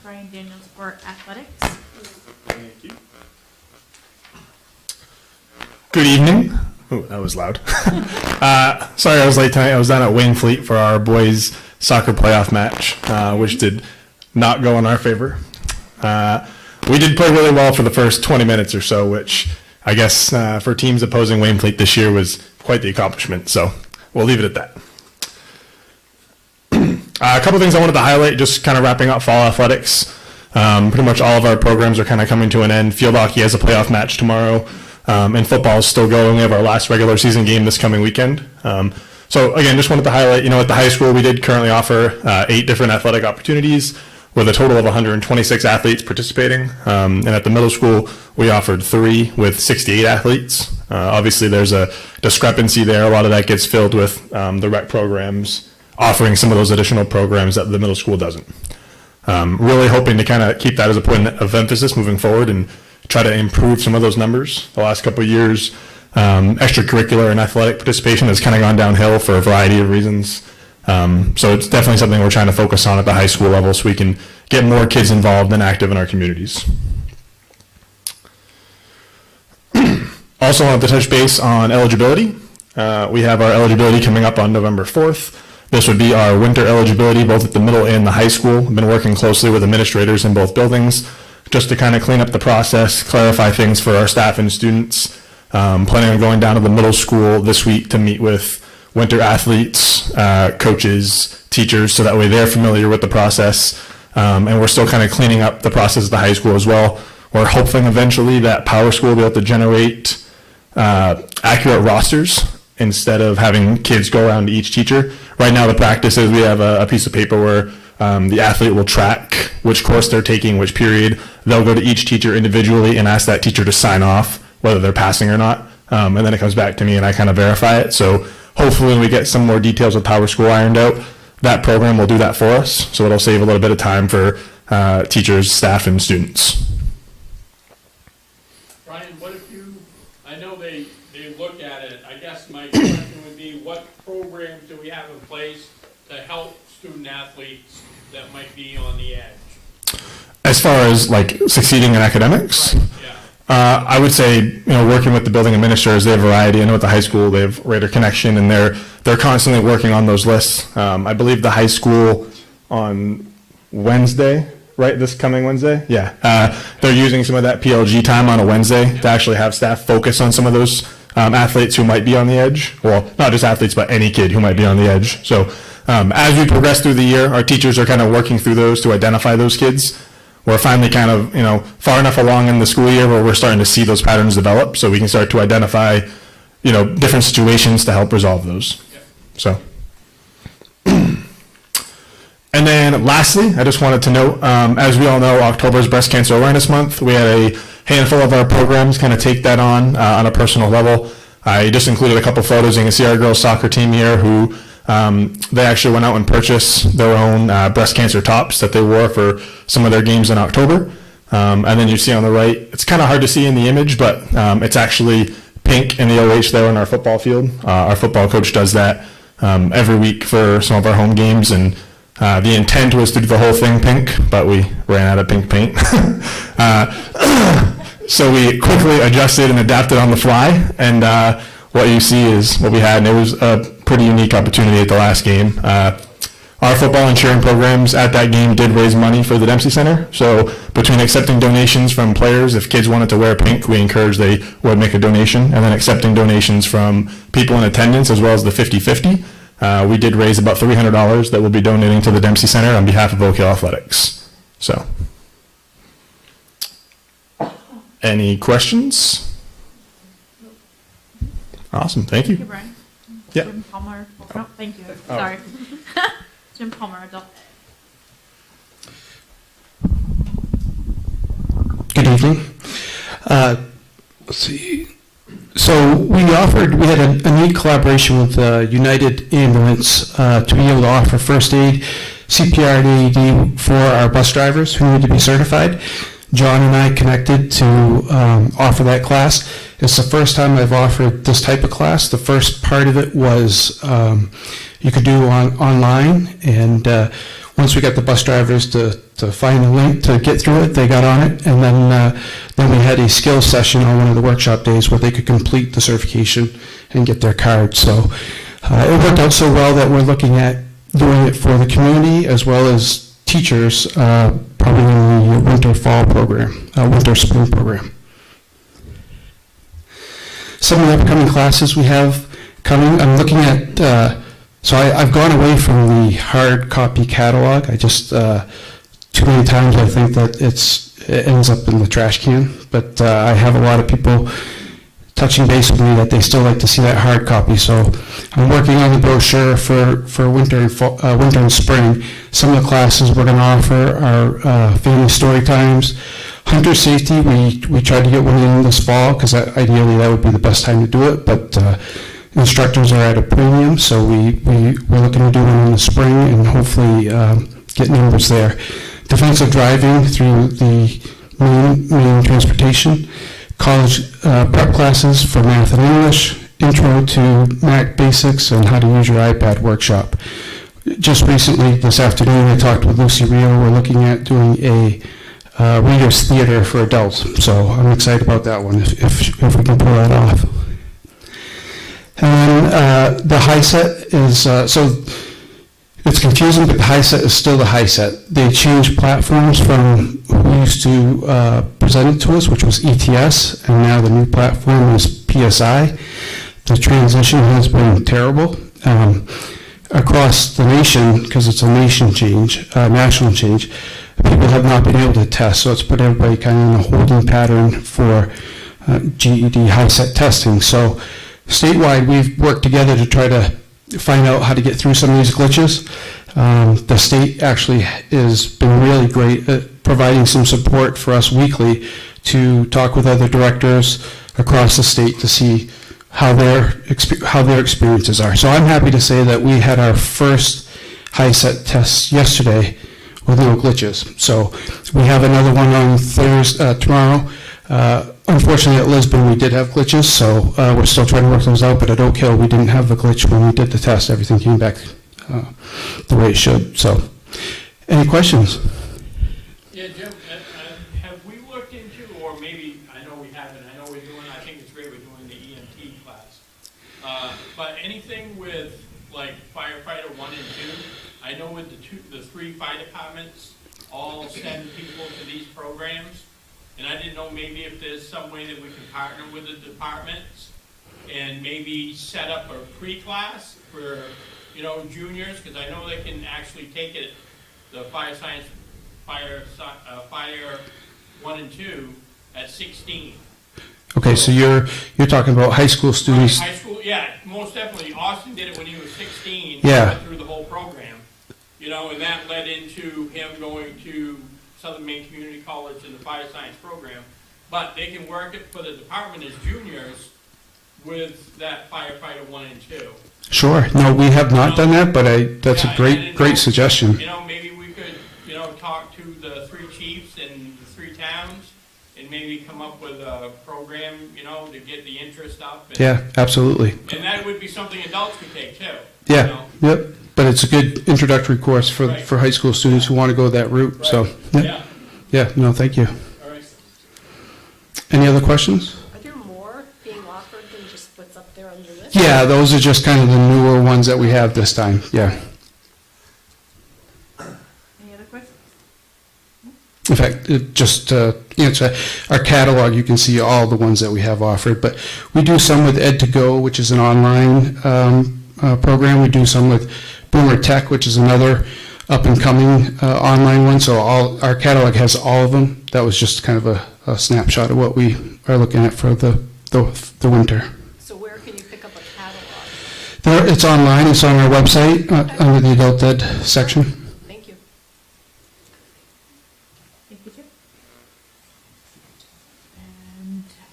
Brian Daniels for Athletics.
Thank you. Good evening. Oh, that was loud. Sorry I was late tonight. I was down at Waynfleet for our boys soccer playoff match, which did not go in our favor. We did play really well for the first 20 minutes or so, which I guess for teams opposing Waynfleet this year was quite the accomplishment. So we'll leave it at that. A couple things I wanted to highlight, just kind of wrapping up fall athletics. Pretty much all of our programs are kind of coming to an end. Field hockey has a playoff match tomorrow. And football is still going. We have our last regular season game this coming weekend. So again, just wanted to highlight, at the high school we did currently offer 8 different athletic opportunities with a total of 126 athletes participating. And at the middle school, we offered 3 with 68 athletes. Obviously, there's a discrepancy there. A lot of that gets filled with the rec programs offering some of those additional programs that the middle school doesn't. Really hoping to kind of keep that as a point of emphasis moving forward and try to improve some of those numbers. The last couple of years, extracurricular and athletic participation has kind of gone downhill for a variety of reasons. So it's definitely something we're trying to focus on at the high school level so we can get more kids involved and active in our communities. Also wanted to touch base on eligibility. We have our eligibility coming up on November 4th. This would be our winter eligibility, both at the middle and the high school. I've been working closely with administrators in both buildings just to kind of clean up the process, clarify things for our staff and students. Planning on going down to the middle school this week to meet with winter athletes, coaches, teachers, so that way they're familiar with the process. And we're still kind of cleaning up the process at the high school as well. We're hoping eventually that Power School will be able to generate accurate rosters instead of having kids go around to each teacher. Right now the practice is we have a piece of paper where the athlete will track which course they're taking, which period. They'll go to each teacher individually and ask that teacher to sign off whether they're passing or not. And then it comes back to me and I kind of verify it. So hopefully when we get some more details with Power School ironed out, that program will do that for us. So it'll save a little bit of time for teachers, staff, and students.
Brian, what if you, I know they look at it, I guess my question would be, what programs do we have in place to help student athletes that might be on the edge?
As far as like succeeding in academics,
Right, yeah.
I would say, working with the building administrators, they have variety. I know at the high school they have Raider Connection, and they're constantly working on those lists. I believe the high school on Wednesday, right? This coming Wednesday, yeah. They're using some of that PLG time on a Wednesday to actually have staff focus on some of those athletes who might be on the edge. Well, not just athletes, but any kid who might be on the edge. So as we progress through the year, our teachers are kind of working through those to identify those kids. We're finally kind of, far enough along in the school year where we're starting to see those patterns develop, so we can start to identify, different situations to help resolve those. So. And then lastly, I just wanted to note, as we all know, October is Breast Cancer Awareness Month. We had a handful of our programs kind of take that on a personal level. I just included a couple photos. You can see our girls soccer team here who they actually went out and purchased their own breast cancer tops that they wore for some of their games in October. And then you see on the right, it's kind of hard to see in the image, but it's actually pink in the OH there in our football field. Our football coach does that every week for some of our home games, and the intent was to do the whole thing pink, but we ran out of pink paint. So we quickly adjusted and adapted on the fly, and what you see is what we had, and it was a pretty unique opportunity at the last game. Our football and cheering programs at that game did raise money for the Dempsey Center. So between accepting donations from players, if kids wanted to wear pink, we encouraged they would make a donation, and then accepting donations from people in attendance as well as the 50-50. We did raise about $300 that we'll be donating to the Dempsey Center on behalf of Oak Hill Athletics. So, any questions? Awesome, thank you.
Thank you, Brian.
Yeah.
Jim Palmer. Oh, thank you. Sorry. Jim Palmer, adult.
Good evening. Let's see. So we had a neat collaboration with United Ambulance to be able to offer first aid, CPR, and AED for our bus drivers who need to be certified. John and I connected to offer that class. It's the first time I've offered this type of class. The first part of it was you could do online, and once we got the bus drivers to find the link to get through it, they got on it, and then we had a skills session on one of the workshop days where they could complete the certification and get their card. So it worked out so well that we're looking at doing it for the community as well as teachers, probably in the winter-fall program, winter-spring program. Some of the upcoming classes we have coming, I'm looking at, so I've gone away from the hard copy catalog. I just, too many times I think that it ends up in the trash can, but I have a lot of people touching base with me that they still like to see that hard copy. So I'm working on the brochure for winter and fall, winter and spring. Some of the classes we're going to offer are family story times, hunter safety. We tried to get one in this fall because ideally that would be the best time to do it, but instructors are at a premium, so we're looking to do one in the spring and hopefully get numbers there. Defensive driving through the main transportation, college prep classes for math and English, intro to Mac basics, and how to use your iPad workshop. Just recently, this afternoon, I talked with Lucy Rio. We're looking at doing a reader's theater for adults, so I'm excited about that one if we can pull that off. And then the high set is, so it's confusing, but the high set is still the high set. They changed platforms from who used to present it to us, which was ETS, and now the new platform is PSI. The transition has been terrible. Across the nation, because it's a national change, people have not been able to test, so it's put everybody kind of in a holding pattern for GED high set testing. So statewide, we've worked together to try to find out how to get through some of these glitches. The state actually has been really great at providing some support for us weekly to talk with other directors across the state to see how their experiences are. So I'm happy to say that we had our first high set test yesterday with no glitches. So we have another one on tomorrow. Unfortunately, at Lisbon, we did have glitches, so we're still trying to work those out, but at Oak Hill, we didn't have the glitch when we did the test. Everything came back the way it should. So, any questions?
Yeah, Jim, have we looked into, or maybe, I know we haven't, I know we're doing, I think it's great we're doing the EMT class, but anything with like firefighter 1 and 2, I know with the 3 fire departments all send people to these programs, and I didn't know maybe if there's some way that we can partner with the departments and maybe set up a pre-class for, you know, juniors, because I know they can actually take it, the fire 1 and 2 at 16.
Okay, so you're talking about high school students.
High school, yeah, most definitely. Austin did it when he was 16.
Yeah.
He went through the whole program, you know, and that led into him going to Southern Maine Community College in the fire science program. But they can work it for the department as juniors with that firefighter 1 and 2.
Sure. No, we have not done that, but that's a great suggestion.
You know, maybe we could, you know, talk to the 3 chiefs in the 3 towns and maybe come up with a program, you know, to get the interest up. And,
Yeah, absolutely.
And that would be something adults could take too.
Yeah,
You know?
yep. But it's a good introductory course for high school students who want to go that route. So,
Yeah.
yeah, no, thank you.
All right.
Any other questions?
Are there more being offered than just what's up there on your list?
Yeah, those are just kind of the newer ones that we have this time. Yeah.
Any other questions?
In fact, just to answer our catalog, you can see all the ones that we have offered. But we do some with Ed2Go, which is an online program. We do some with Boomer Tech, which is another up-and-coming online one. So our catalog has all of them. That was just kind of a snapshot of what we are looking at for the winter.
So where can you pick up a catalog?
It's online. It's on our website under the Adult Ed section.
Thank you.
Thank you, Jim.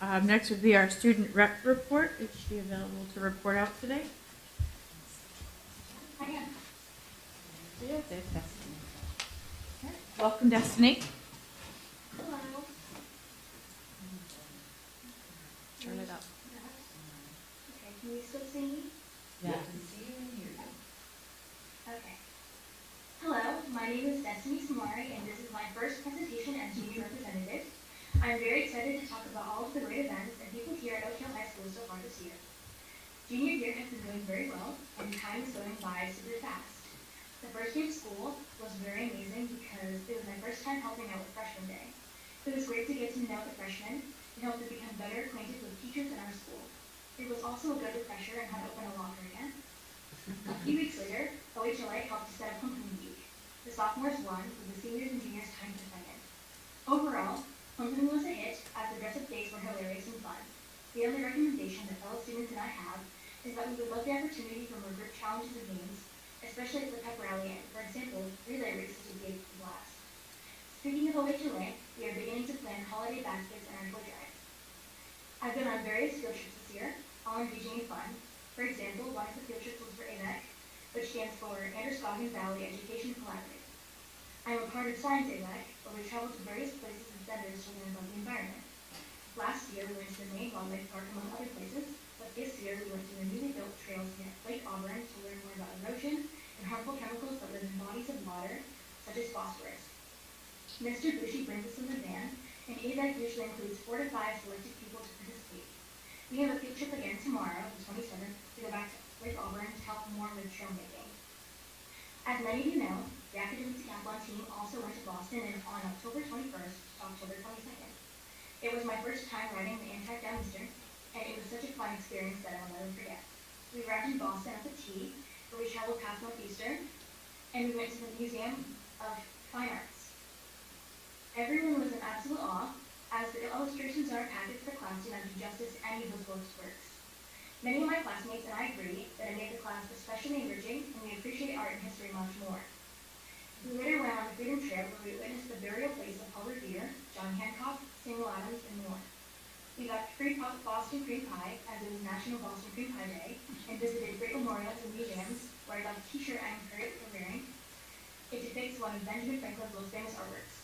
And next would be our student rep report. Is she available to report out today?
I am.
Yeah, there's Destiny.
Welcome, Destiny.
Hello.
Turn it up.
Okay, can you still see me?
Yeah.
Okay. Hello, my name is Destiny Samari, and this is my first presentation as junior representative. I'm very excited to talk about all of the great events and people here at Oak Hill High School so far this year. Junior year has been going very well, and time is going by super fast. The first day of school was very amazing because it was my first time helping out with freshman day. It was great to get to know the freshmen and help them become better acquainted with teachers in our school. It was also a good refresher on how to open a locker again. A few weeks later, OHLA helped to set up homecoming week. The sophomores won, with the seniors and juniors time to defend it. Overall, homecoming was a hit, as the dress-up days were hilarious and fun. The only recommendation that fellow students and I have is that we would love the opportunity for more group challenges and games, especially at the pep rally and, for example, relay races would be a blast. Speaking of OHLA, we are beginning to plan holiday baskets and our toy drive. I've been on various field trips this year, all engaging and fun. For example, one of the field trips was for AVEC, which stands for Androscoggin Valley Education Collaborative. I am a part of Science AVEC, where we travel to various places and centers to learn about the environment. Last year, we went to the Maine Wildlife Park, among other places, but this year we went to the newly built trails near Lake Auburn to learn more about erosion and harmful chemicals that live in bodies of water, such as phosphorus. Mr. Bushi brings us in the van, and AVEC usually includes 4 to 5 selected people to participate. We have a field trip again tomorrow, the 27th, to go back to Lake Auburn to help more with trail making. As many of you know, the academic decathlon team also went to Boston on October 21st to October 22nd. It was my first time riding the Amtrak down Eastern, and it was such a fun experience that I'll never forget. We arrived in Boston at the T, where we traveled past Northeastern, and we went to the Museum of Fine Arts. Everyone was in absolute awe, as the illustrations in our packet for the class do not do justice to any of those works. Many of my classmates and I agree that it made the class especially enriching, and we appreciate art and history much more. We later went on a freedom trip where we witnessed the burial place of Paul Revere, John Hancock, Samuel Adams, and more. We got free Boston cream pie, as it was National Boston Cream Pie Day, and visited great memorials and museums, where I got the t-shirt I am currently wearing. It depicts one of Benjamin Franklin's most famous artworks.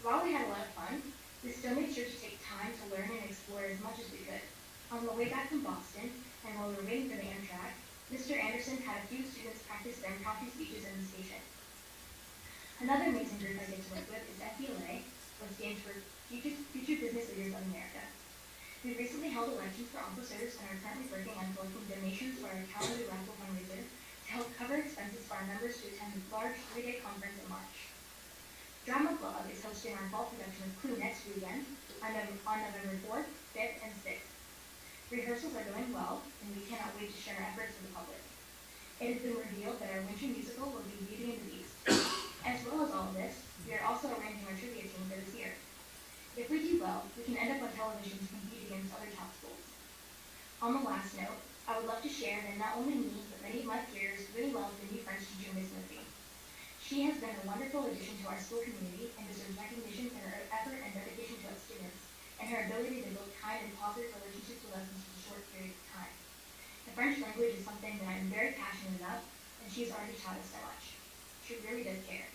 While we had a lot of fun, we still made sure to take time to learn and explore as much as we could. On the way back from Boston, and while we were waiting for the Amtrak, Mr. Anderson had a few students practice their impromptu speeches in the station. Another amazing group I get to work with is FBLA, which stands for Future Business Leaders of America. We recently held elections for officers and are currently working on collecting donations for our calendar raffle fundraiser to help cover expenses for our members to attend the large 3-day conference in March. Drama Club is hosting our fall production of Clue next weekend on November 4th, 5th, and 6th. Rehearsals are going well, and we cannot wait to share our efforts with the public. It has been revealed that our winter musical will be Beauty and the Beast. As well as all of this, we are also arranging our trivia team for this year. If we do well, we can end up on television to compete against other top schools. On the last note, I would love to share that not only me, but many of my peers really love the new French teacher, Ms. Murphy. She has been a wonderful addition to our school community and deserves recognition for her effort and dedication to its students, and her ability to build kind and positive relationships with us in such a short period of time. The French language is something that I'm very passionate about, and she's already taught us so much. She really does care.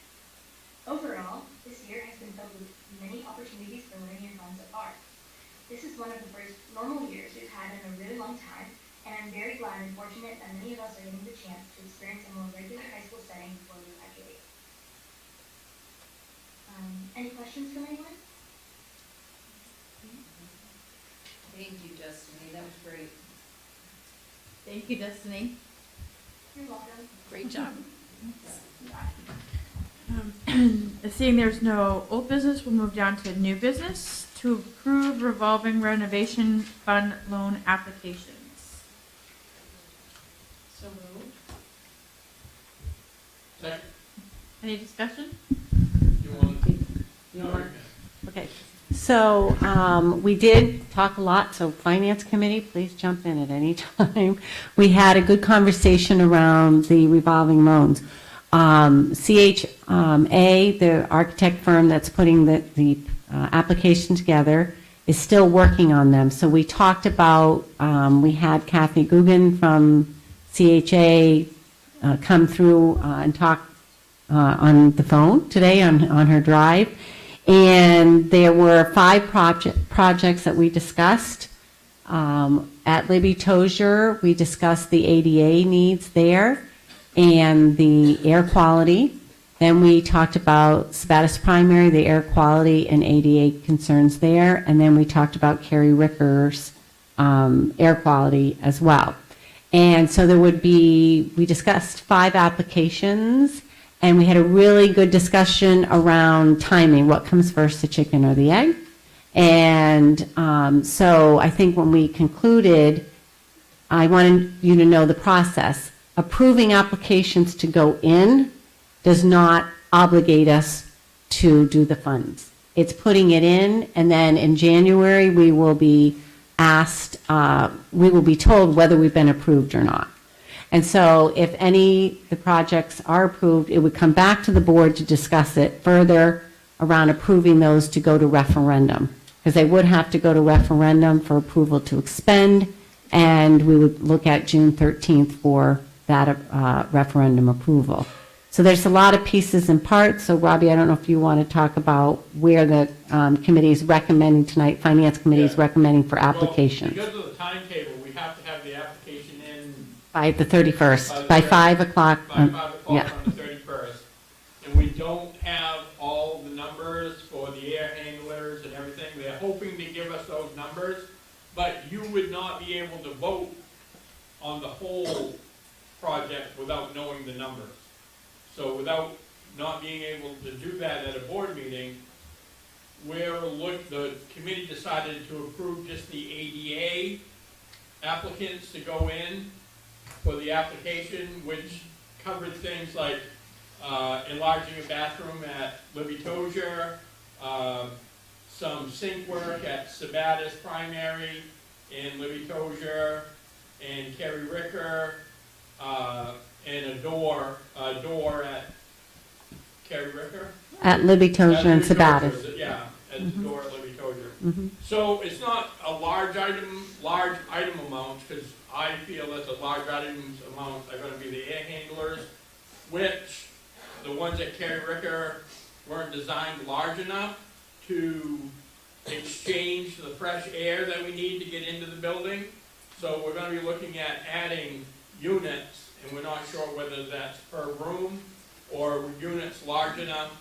Overall, this year has been filled with many opportunities for learning and fun so far. This is one of the first normal years we've had in a really long time, and I'm very glad and fortunate that many of us are getting the chance to experience a more regular high school setting before we graduate. Any questions from anyone?
Thank you, Destiny, that was great.
Thank you, Destiny.
You're welcome.
Great job.
Seeing there's no old business, we'll move down to new business to approve revolving renovation fund loan applications.
So moved.
Second,
Any discussion?
you want?
Okay, so we did talk a lot, so Finance Committee, please jump in at any time. We had a good conversation around the revolving loans. CHA, the architect firm that's putting the application together, is still working on them. So we talked about, we had Kathy Guggen from CHA come through and talk on the phone today on her drive. And there were 5 projects that we discussed. At Libby Tozier, we discussed the ADA needs there and the air quality. Then we talked about Sabattis Primary, the air quality and ADA concerns there. And then we talked about Carrie Ricker's air quality as well. And so there would be, we discussed 5 applications, and we had a really good discussion around timing. What comes first, the chicken or the egg? And so I think when we concluded, I wanted you to know the process. Approving applications to go in does not obligate us to do the funds. It's putting it in, and then in January, we will be asked, we will be told whether we've been approved or not. And so if any of the projects are approved, it would come back to the board to discuss it further around approving those to go to referendum, because they would have to go to referendum for approval to expend, and we would look at June 13th for that referendum approval. So there's a lot of pieces and parts. So Robbie, I don't know if you want to talk about where the committee is recommending tonight, Finance Committee is recommending for applications.
Well, because of the timetable, we have to have the application in
By the 31st, by 5 o'clock.
by 5 o'clock
Yeah.
on the 31st. And we don't have all the numbers for the air handlers and everything. They're hoping to give us those numbers, but you would not be able to vote on the whole project without knowing the numbers. So without not being able to do that at a board meeting, the committee decided to approve just the ADA applicants to go in for the application, which covered things like enlarging a bathroom at Libby Tozier, some sink work at Sabatis Primary in Libby Tozier, and Kerry Ricker, and a door at Kerry Ricker?
At Libby Tozier and
At Libby
Sabatis.
Tozier, yeah, at the door at Libby Tozier.
Mhm.
So it's not a large item amount, because I feel that the large items amounts are gonna be the air handlers, which the ones at Kerry Ricker weren't designed large enough to exchange the fresh air that we need to get into the building. So we're gonna be looking at adding units, and we're not sure whether that's per room or units large enough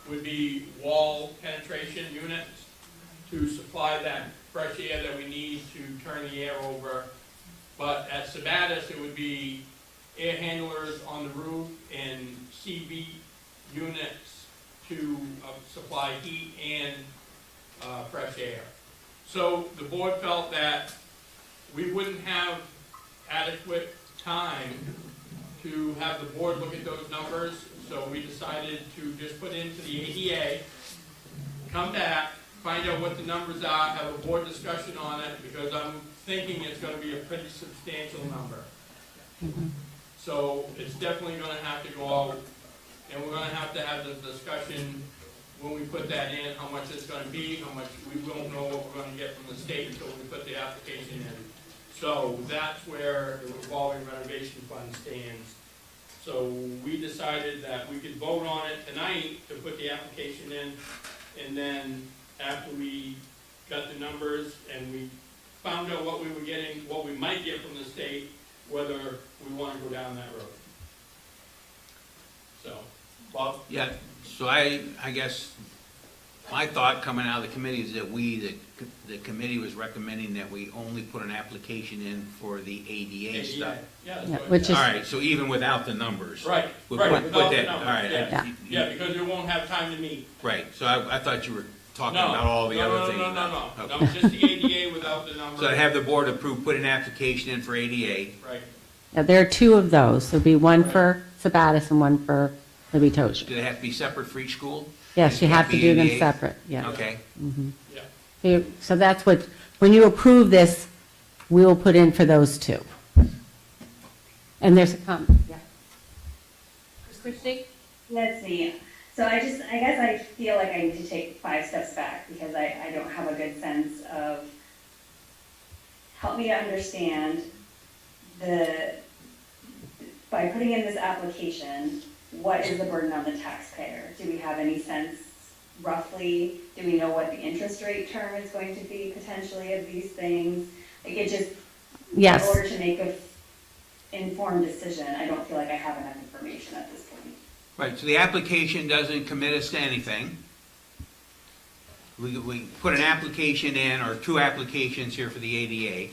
would be wall penetration units to supply that fresh air that we need to turn the air over. But at Sabatis, it would be air handlers on the roof and CV units to supply heat and fresh air. So the board felt that we wouldn't have adequate time to have the board look at those numbers, so we decided to just put into the ADA, come back, find out what the numbers are, have a board discussion on it, because I'm thinking it's gonna be a pretty substantial number. So it's definitely gonna have to go out, and we're gonna have to have the discussion when we put that in, how much it's gonna be, how much, we won't know what we're gonna get from the state until we put the application in. So that's where the revolving renovation fund stands. So we decided that we could vote on it tonight to put the application in, and then after we got the numbers and we found out what we were getting, what we might get from the state, whether we want to go down that road. So, Bob?
Yeah, so I guess my thought coming out of the committee is that the committee was recommending that we only put an application in for the ADA stuff.
Yeah, that's
Yeah,
what-
which is,
All right, so even without the numbers.
Right,
We'll
right,
put
without the
that-
numbers,
all right,
yeah.
you-
Yeah, because we won't have time to meet.
Right, so I thought you were talking
No,
about all the
no,
other
no,
things.
no, no, no,
Okay.
no, just the ADA without the numbers.
So to have the board approve, put an application in for ADA.
Right.
yeah, there are two of those. There'll be one for Sabatis and one for Libby Tozier.
Do they have to be separate for each school?
Yes, you have to
Be
do them
ADA?
separate, yeah.
Okay.
Yeah.
So that's what, when you approve this, we will put in for those two. And there's a comment, yeah.
Christie?
Let's see. So I guess I feel like I need to take 5 steps back because I don't have a good sense of, help me to understand by putting in this application, what is the burden on the taxpayer? Do we have any sense roughly? Do we know what the interest rate term is going to be potentially of these things? Like it just,
Yes.
in order to make an informed decision, I don't feel like I have enough information at this point.
Right, so the application doesn't commit us to anything. We put an application in, or 2 applications here for the ADA.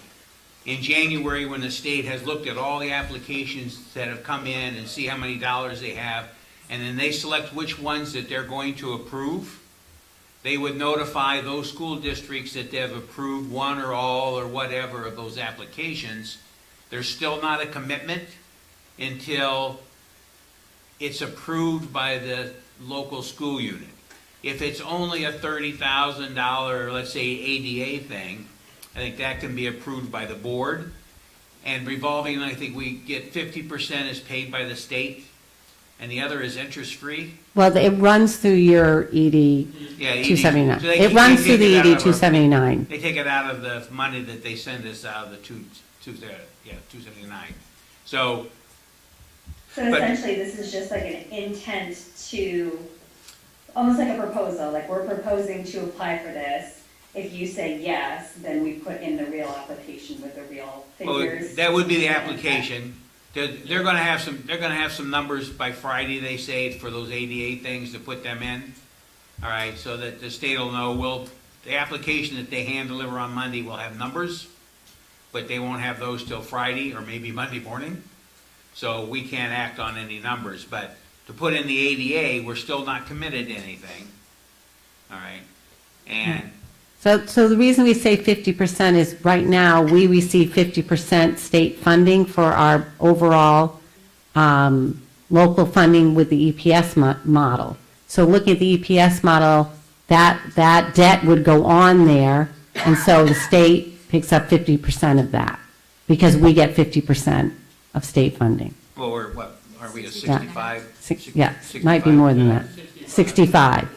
In January, when the state has looked at all the applications that have come in and see how many dollars they have, and then they select which ones that they're going to approve, they would notify those school districts that they've approved one or all or whatever of those applications. There's still not a commitment until it's approved by the local school unit. If it's only a $30,000, let's say ADA thing, I think that can be approved by the board. And revolving, I think we get 50% is paid by the state, and the other is interest-free.
Well, it runs through your ED
Yeah, ED.
279.
So they-
It runs
they
through
take
the
it out
ED
of our-
279.
They take it out of the money that they send us out of the 279. So,
So
But-
essentially, this is just like an intent to, almost like a proposal, like we're proposing to apply for this. If you say yes, then we put in the real application with the real
well,
figures.
that would be the application. They're gonna have some numbers by Friday, they say, for those ADA things to put them in. All right, so that the state will know, the application that they hand deliver on Monday will have numbers, but they won't have those till Friday or maybe Monday morning. So we can't act on any numbers, but to put in the ADA, we're still not committed to anything. All right? And
So the reason we say 50% is right now, we receive 50% state funding for our overall local funding with the EPS model. So looking at the EPS model, that debt would go on there, and so the state picks up 50% of that, because we get 50% of state funding.
well, we're what, are we at
Yeah.
65?
Yeah, might be more than that. 65.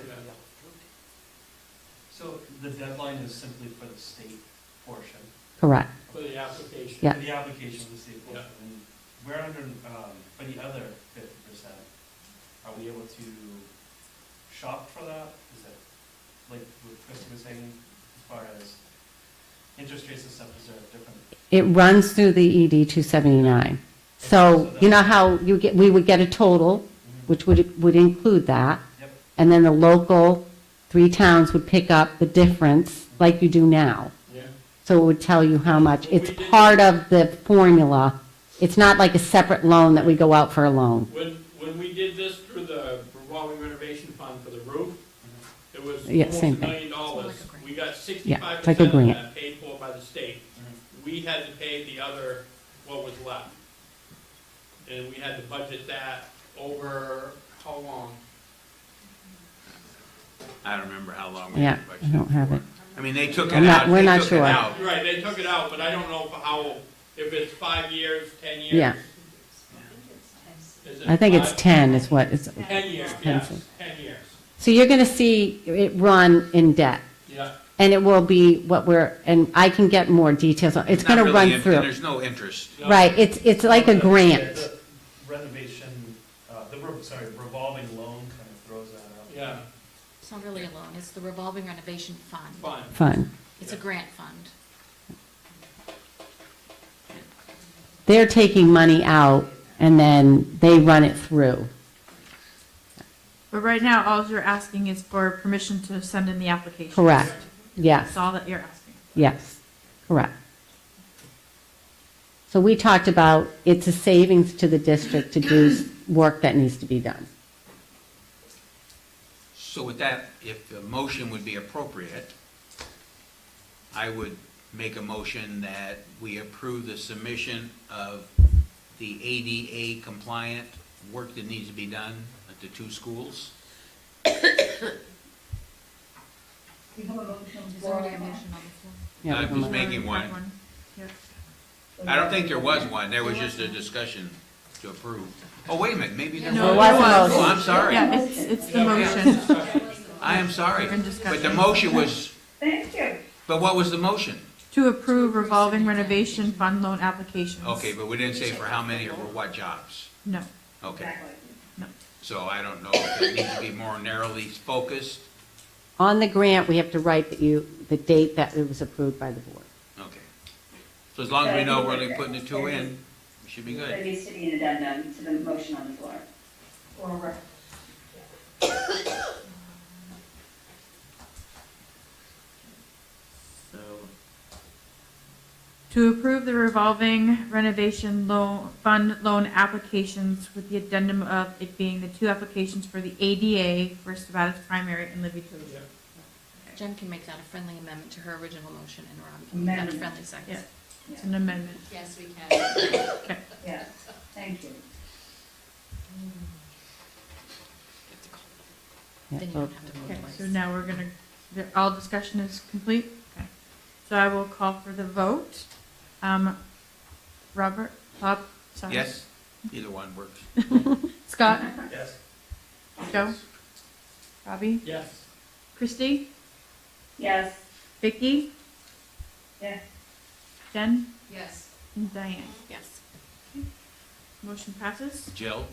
So the deadline is simply for the state portion?
Correct.
For the application.
Yeah.
For the application of the state portion? And we're under, for the other 50%, are we able to shop for that? Is that, like what Chris was saying, as far as interest rates and stuff, is there a different?
It runs through the ED 279. So you know how we would get a total, which would include that,
Yep.
and then the local 3 towns would pick up the difference like you do now.
Yeah.
So it would tell you how much. It's part of the formula. It's not like a separate loan that we go out for a loan.
When we did this through the revolving renovation fund for the roof, it was
Yeah,
almost
same
$1
thing.
million. We got
Yeah,
65%
it's like a
of
grant.
that paid for by the state. We had to pay the other, what was left. And we had to budget that over how long?
I don't remember how long we
Yeah,
had
I don't have it.
I mean, they took it
I'm not-
out.
we're
they
not
took it
sure.
out.
Right, they took it out, but I don't know for how, if it's 5 years, 10 years.
Yeah.
Is it
I think it's
5?
10 is what it's.
10 years,
Ten.
yes, 10 years.
So you're going to see it run in debt.
Yeah.
And it will be what and I can get more details on, it's
Not
going to
really
run through.
There's no interest.
Right, it's like a grant.
The renovation, revolving loan kind of throws that out.
Yeah.
It's not really a loan, it's the revolving renovation fund.
Fine.
Fund.
It's a grant fund.
They're taking money out and then they run it through.
But right now, all you're asking is for permission to send in the application.
Correct. Yes,
That's all that you're asking.
yes, correct. So we talked about it's a savings to the district to do work that needs to be done.
So with that, if the motion would be appropriate, I would make a motion that we approve the submission of the ADA compliant work that needs to be done at the 2 schools.
We have a motion on the
Is
floor.
there a motion on the floor?
Yeah,
I'm
we
just
can-
making one.
Yeah.
I don't think there was one. There was just a discussion to approve. Oh, wait a minute, maybe there
No,
was.
there was.
Oh, I'm sorry.
Yeah, it's the motion
I am sorry.
We're in
But
discussion.
the motion was,
Thank you.
but what was the motion?
to approve revolving renovation fund loan applications.
Okay, but we didn't say for how many or for what jobs.
No,
Okay,
Exactly.
no.
so I don't know if it needs to be more narrowly focused.
On the grant, we have to write the date that it was approved by the board.
Okay. So as long as we know we're only putting the 2 in, we should be
There
good.
needs to be an addendum to the motion on the floor.
Or
So, to approve the revolving renovation fund loan applications with the addendum of it being the 2 applications for the ADA for Sabatis Primary and Libby Toad.
Jen can make that a friendly amendment to her original motion, and Rob can make that a
Amendment.
friendly second.
Yeah. It's an amendment.
Yes, we can.
Okay.
Yes, thank you.
Yeah,
Then you
so-
don't have to vote
Okay,
twice.
so now we're gonna, all discussion is complete? Okay. So I will call for the vote. Robert, Bob, sorry.
Yes? Either one works.
Scott,
Yes.
Joe, Robbie,
Yes.
Christie,
Yes.
Vicky,
Yes.
Jen,
Yes.
and Diane.
Yes.
Motion passes?
Jill,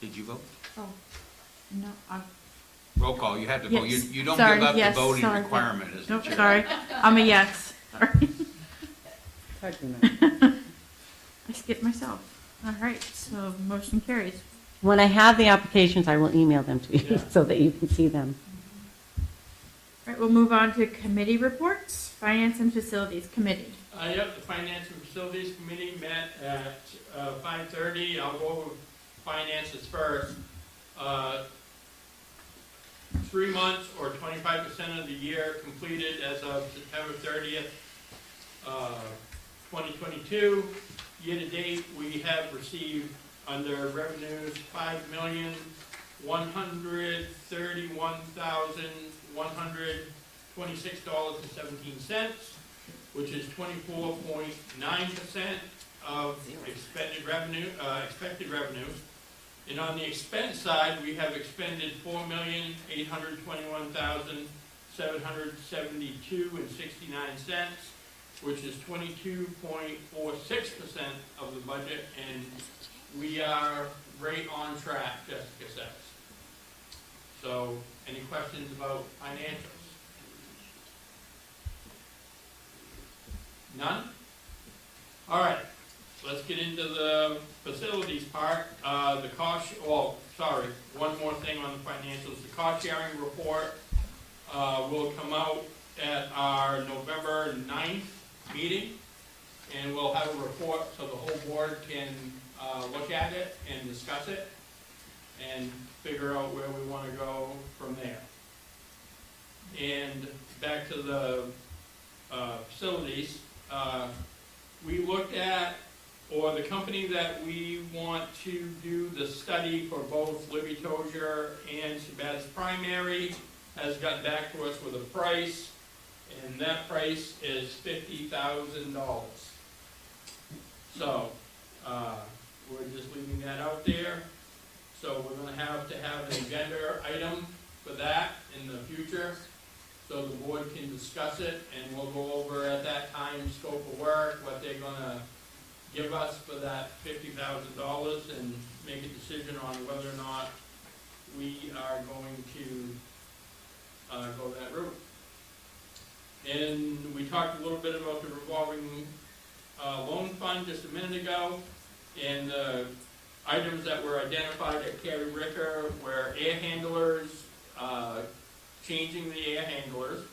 did you vote?
Oh, no,
Roll call, you have to vote. You
Yes.
you don't
Sorry,
give up the
yes,
voting
sorry, yeah.
requirement as the
Nope,
chair.
sorry. I'm a yes. Sorry. I skipped myself. All right, so motion carries.
When I have the applications, I will email them to you
Yeah.
so that you can see them.
All right, we'll move on to committee reports. Finance and Facilities Committee.
Yep, the Finance and Facilities Committee met at 5:30. I'll go over finances first. 3 months or 25% of the year completed as of September 30th, 2022. Year to date, we have received under revenues $5,131,126.17, which is 24.9% of expected revenue. And on the expense side, we have expended $4,821,772.69, which is 22.46% of the budget, and we are right on track, Jessica says. So, any questions about financials? None? All right. Let's get into the facilities part. The cost, one more thing on the financials. The cost sharing report will come out at our November 9th meeting, and we'll have a report so the whole board can look at it and discuss it and figure out where we want to go from there. And back to the facilities, we looked at, or the company that we want to do the study for both Libby Tozier and Shabazz Primary has gotten back to us with a price, and that price is $50,000. So, we're just leaving that out there. So we're going to have an agenda item for that in the future, so the board can discuss it, and we'll go over at that time scope of work, what they're going to give us for that $50,000, and make a decision on whether or not we are going to go that route. And we talked a little bit about the revolving loan fund just a minute ago, and the items that were identified at Carrie Ricker were air handlers, changing the air handlers,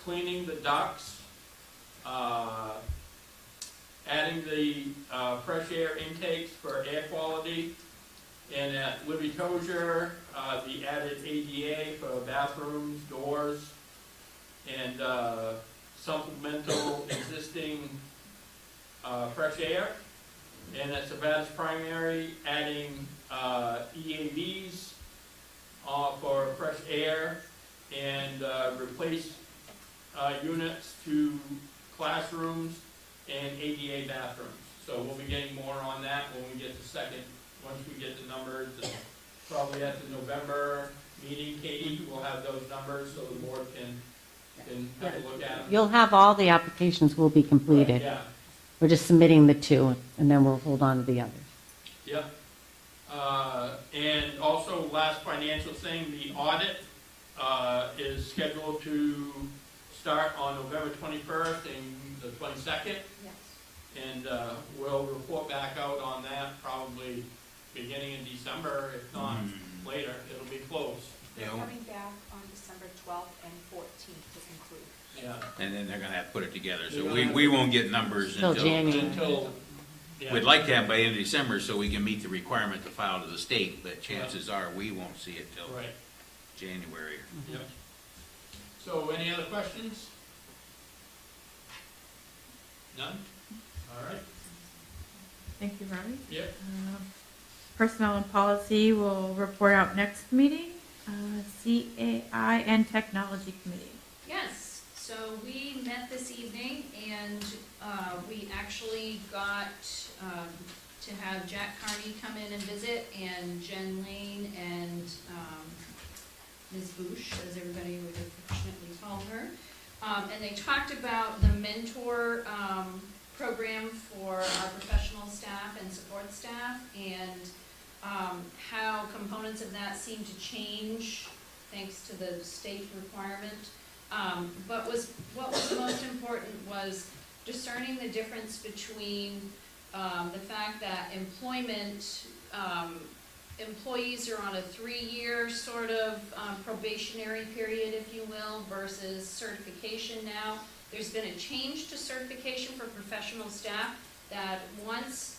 cleaning the ducts, adding the fresh air intakes for air quality, and at Libby Tozier, the added ADA for bathrooms, doors, and supplemental existing fresh air. And at Shabazz Primary, adding EAVs for fresh air, and replace units to classrooms and ADA bathrooms. So we'll be getting more on that when we get once we get the numbers, and probably at the November meeting, Katie, we'll have those numbers so the board can have a look at them.
You'll have all the applications will be completed.
Yeah.
We're just submitting the 2, and then we'll hold on to the others.
Yep. And also, last financial thing, the audit is scheduled to start on November 21st and the 22nd.
Yes.
And we'll report back out on that probably beginning in December, if not later. It'll be close.
They're coming back on December 12th and 14th to conclude.
Yeah.
And then they're gonna have to put it together, so we won't get numbers
Till January.
Yeah.
We'd like to have by end of December so we can meet the requirement to file to the state, but chances are we won't see it till
Right.
January.
Yep. So, any other questions? None? All right.
Thank you, Robbie.
Yep.
Personnel and policy will report out next meeting. CAI and Technology Committee.
Yes, so we met this evening, and we actually got to have Jack Carney come in and visit, and Jen Lane and Ms. Boosh, as everybody would affectionately call her. And they talked about the mentor program for our professional staff and support staff, and how components of that seem to change thanks to the state requirement. But what was most important was discerning the difference between the fact that employees are on a 3-year sort of probationary period, if you will, versus certification now. There's been a change to certification for professional staff, that once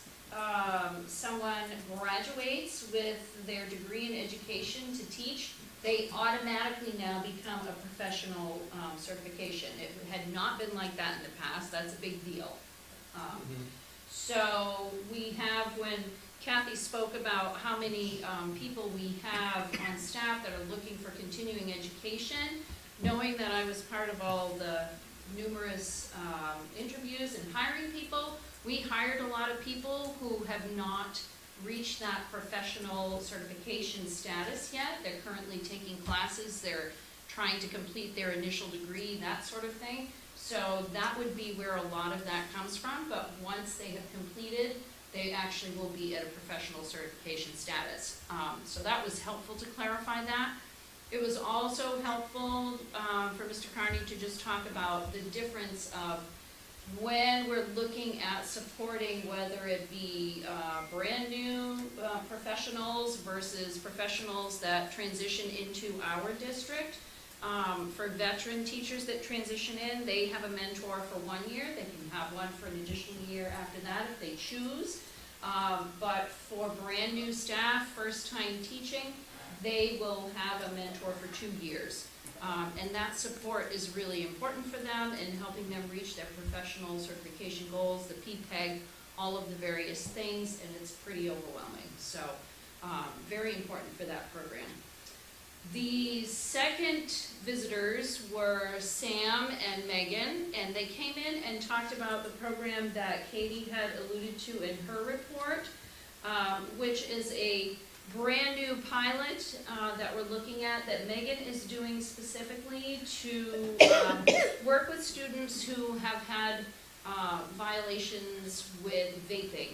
someone graduates with their degree in education to teach, they automatically now become a professional certification. It had not been like that in the past. That's a big deal. So we have, when Kathy spoke about how many people we have on staff that are looking for continuing education, knowing that I was part of all the numerous interviews and hiring people, we hired a lot of people who have not reached that professional certification status yet. They're currently taking classes, they're trying to complete their initial degree, that sort of thing. So that would be where a lot of that comes from, but once they have completed, they actually will be at a professional certification status. So that was helpful to clarify that. It was also helpful for Mr. Carney to just talk about the difference of when we're looking at supporting, whether it be brand new professionals versus professionals that transition into our district. For veteran teachers that transition in, they have a mentor for 1 year. They can have one for an additional year after that if they choose. But for brand new staff, first time teaching, they will have a mentor for 2 years. And that support is really important for them in helping them reach their professional certification goals, the PPEG, all of the various things, and it's pretty overwhelming. So very important for that program. The second visitors were Sam and Megan, and they came in and talked about the program that Katie had alluded to in her report, which is a brand new pilot that we're looking at that Megan is doing specifically to work with students who have had violations with vaping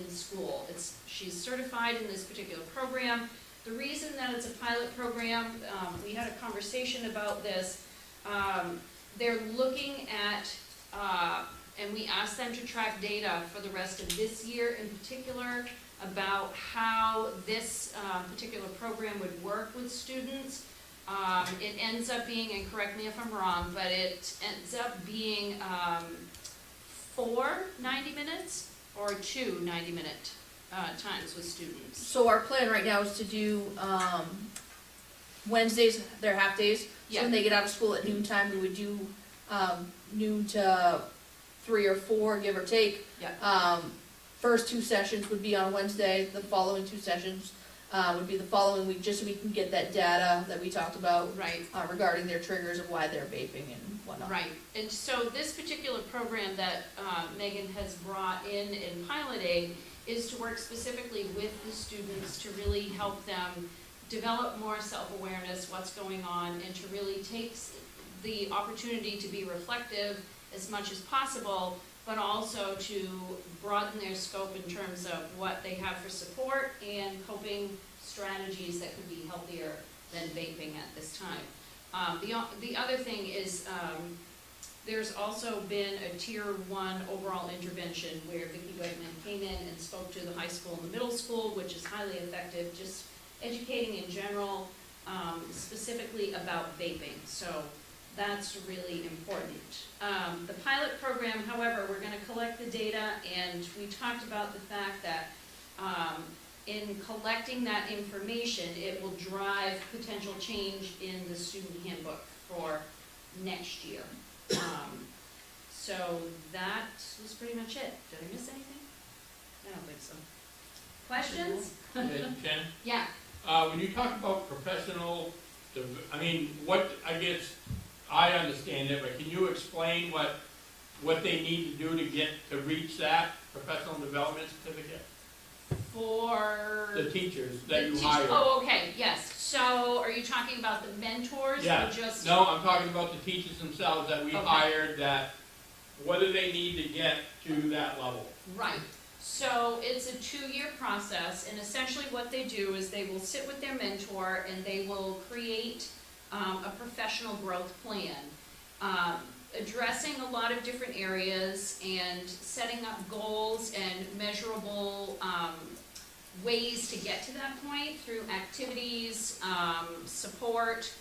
in school. She's certified in this particular program. The reason that it's a pilot program, we had a conversation about this. They're looking at, and we asked them to track data for the rest of this year in particular about how this particular program would work with students. It ends up being, and correct me if I'm wrong, but it ends up being 4 90 minutes or 2 90-minute times with students.
So our plan right now is to do Wednesdays, they're half days. So
Yeah.
when they get out of school at noon time, we would do noon to 3 or 4, give or take.
Yeah.
First 2 sessions would be on Wednesday, the following 2 sessions would be the following week, just so we can get that data that we talked about.
Right.
Regarding their triggers of why they're vaping and whatnot.
Right, and so this particular program that Megan has brought in piloting is to work specifically with the students to really help them develop more self-awareness, what's going on, and to really take the opportunity to be reflective as much as possible, but also to broaden their scope in terms of what they have for support and coping strategies that could be healthier than vaping at this time. The other thing is there's also been a Tier 1 overall intervention where Vicki Wegman came in and spoke to the high school and the middle school, which is highly effective, just educating in general, specifically about vaping. So that's really important. The pilot program, however, we're going to collect the data, and we talked about the fact that in collecting that information, it will drive potential change in the student handbook for next year. So that was pretty much it. Did I miss anything? I don't think so. Questions?
Jen?
Yeah.
When you talk about professional, I mean, I guess I understand it, but can you explain what they need to do to reach that professional development certificate?
For
The teachers that
the
you
teach-
hire.
Oh, okay, yes. So are you talking about the mentors
Yeah,
or just?
no, I'm talking about the teachers themselves that we
Okay.
hired, what do they need to get to that level?
Right. So it's a 2-year process, and essentially what they do is they will sit with their mentor and they will create a professional growth plan, addressing a lot of different areas and setting up goals and measurable ways to get to that point through activities, support,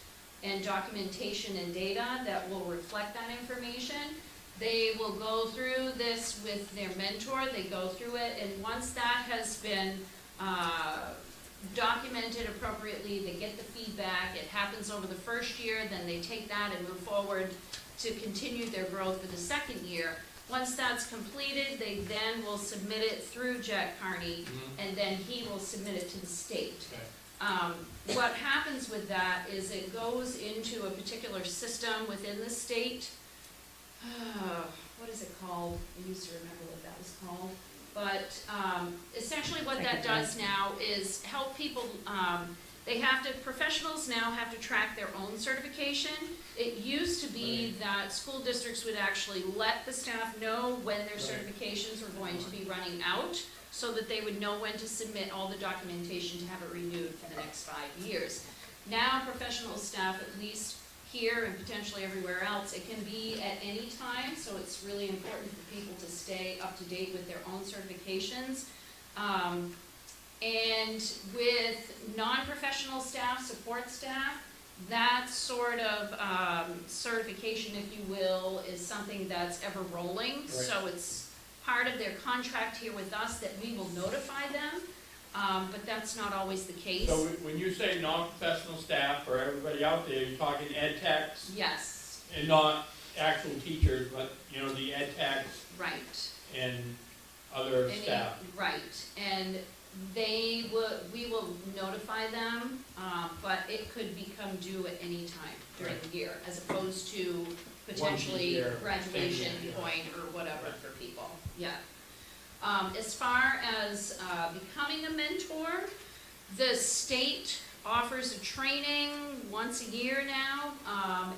and documentation and data that will reflect that information. They will go through this with their mentor, they go through it, and once that has been documented appropriately, they get the feedback, it happens over the first year, then they take that and move forward to continue their growth for the second year. Once that's completed, they then will submit it through Jack Carney, and then he will submit it to the state. What happens with that is it goes into a particular system within the state. What is it called? I used to remember what that was called. But essentially what that does now is help people, professionals now have to track their own certification. It used to be that school districts would actually let the staff know when their certifications were going to be running out, so that they would know when to submit all the documentation to have it renewed for the next 5 years. Now professional staff, at least here and potentially everywhere else, it can be at any time, so it's really important for people to stay up to date with their own certifications. And with non-professional staff, support staff, that sort of certification, if you will, is something that's ever rolling. Right. So it's part of their contract here with us that we will notify them, but that's not always the case.
So when you say non-professional staff, for everybody out there, you're talking ed techs?
Yes.
And not actual teachers, but, you know, the ed techs?
Right.
And other staff?
Right, and we will notify them, but it could become due at any time during the year, as opposed to potentially graduation point or whatever for people, yeah. As far as becoming a mentor, the state offers a training once a year now,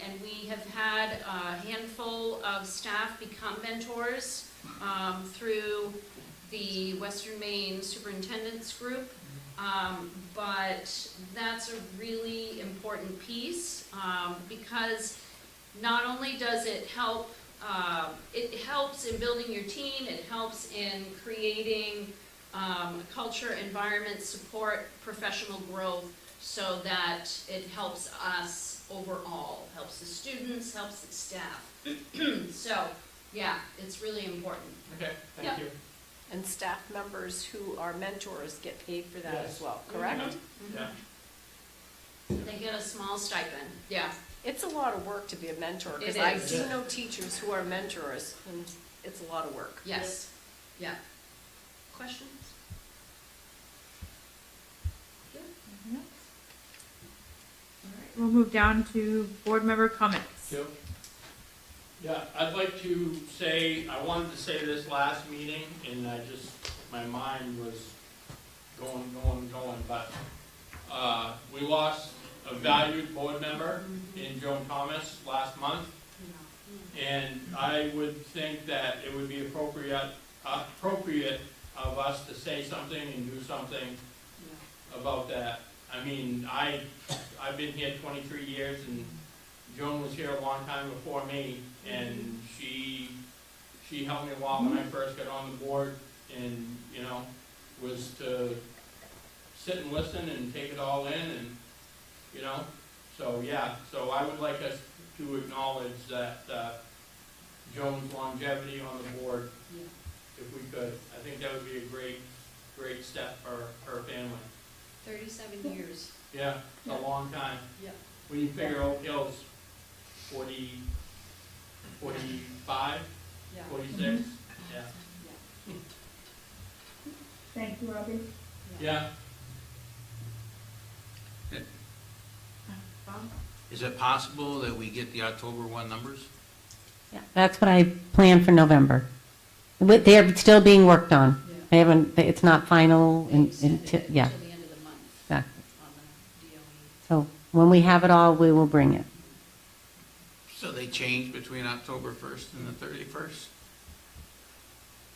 and we have had a handful of staff become mentors through the Western Maine Superintendent's Group, but that's a really important piece because not only does it help, it helps in building your team, it helps in creating culture, environment, support, professional growth, so that it helps us overall, helps the students, helps the staff. So, yeah, it's really important.
Okay, thank you.
And staff members who are mentors get paid for that as well, correct?
Yeah.
They get a small stipend, yeah.
It's a lot of work to be a mentor, because
It
I
is.
do know teachers who are mentors, and it's a lot of work.
Yes, yeah. Questions?
We'll move down to board member comments.
Joe? Yeah, I'd like to say, I wanted to say this last meeting, and my mind was going, but we lost a valued board member in Joan Thomas last month, and I would think that it would be appropriate of us to say something and do something about that. I mean, I've been here 23 years, and Joan was here a long time before me, and she helped me a lot when I first got on the board, and, you know, was to sit and listen and take it all in, and, you know, so, yeah, so I would like us to acknowledge that Joan's longevity on the board, if we could. I think that would be a great step for her family.
37 years.
Yeah, it's a long time.
Yeah.
When you figure Oak Hill's 40, 45,
Yeah.
46, yeah.
Thank you, Robbie.
Yeah.
Is it possible that we get the October 1 numbers?
Yeah, that's what I plan for November. They're still being worked on. They haven't, it's not final until, yeah.
Till the end of the month
Exactly.
on the DOE.
So when we have it all, we will bring it.
So they change between October 1st and the 31st?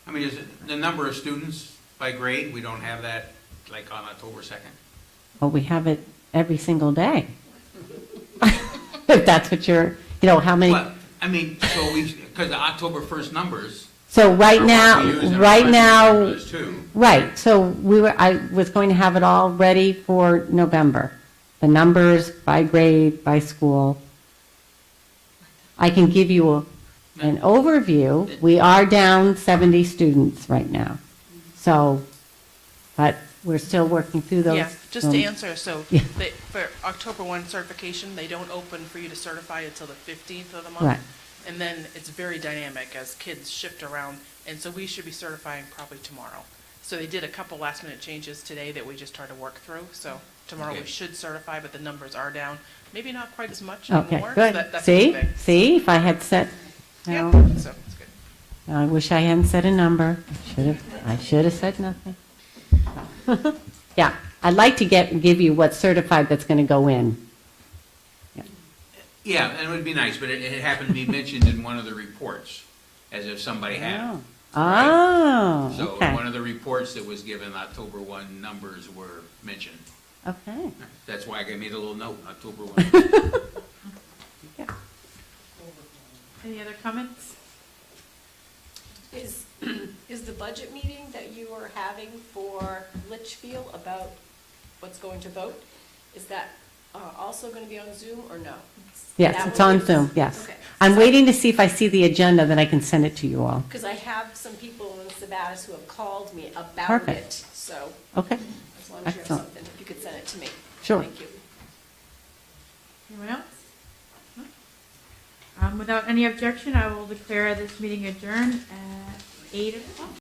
I mean, is it the number of students by grade? We don't have that like on October 2nd?
Well, we have it every single day. If that's what you're, how many.
Well, I mean, so because the October 1st numbers.
So right
are
now,
what we use in our
right
budget
now,
numbers too.
right, so I was going to have it all ready for November. The numbers by grade, by school. I can give you an overview, we are down 70 students right now. So, but we're still working through those.
Yeah, just to answer, so
Yeah.
for October 1 certification, they don't open for you to certify until the 15th of the month.
Right.
And then it's very dynamic as kids shift around, and so we should be certifying probably tomorrow. So they did a couple last minute changes today that we just tried to work through, so tomorrow we
Okay.
should certify, but the numbers are down. Maybe not quite as much
Okay,
anymore. so
good.
that's a good thing.
See, if I had said,
Yeah,
no,
so it's good.
I wish I hadn't said a number. I should have said nothing. Yeah, I'd like to give you what's certified that's going to go in.
Yeah, and it would be nice, but it happened to be mentioned in one of the reports, as if somebody had. it.
Oh,
So
okay.
one of the reports that was given, October 1 numbers were mentioned.
Okay.
That's why I made a little note, October 1.
Any other comments?
Is the budget meeting that you are having for Litchfield about what's going to vote, is that also going to be on Zoom or no?
Yes,
That
it's
will
on
be-
Zoom, yes.
Okay.
I'm waiting to see if I see the agenda, then I can send it to you all.
Because I have some people in Sabatis who have called me about
Perfect.
it, so
Okay,
as long as you have
excellent.
something, if you could send it to me.
Sure.
Thank you.
Anyone else? No? Without any objection, I will declare this meeting adjourned at 8 o'clock.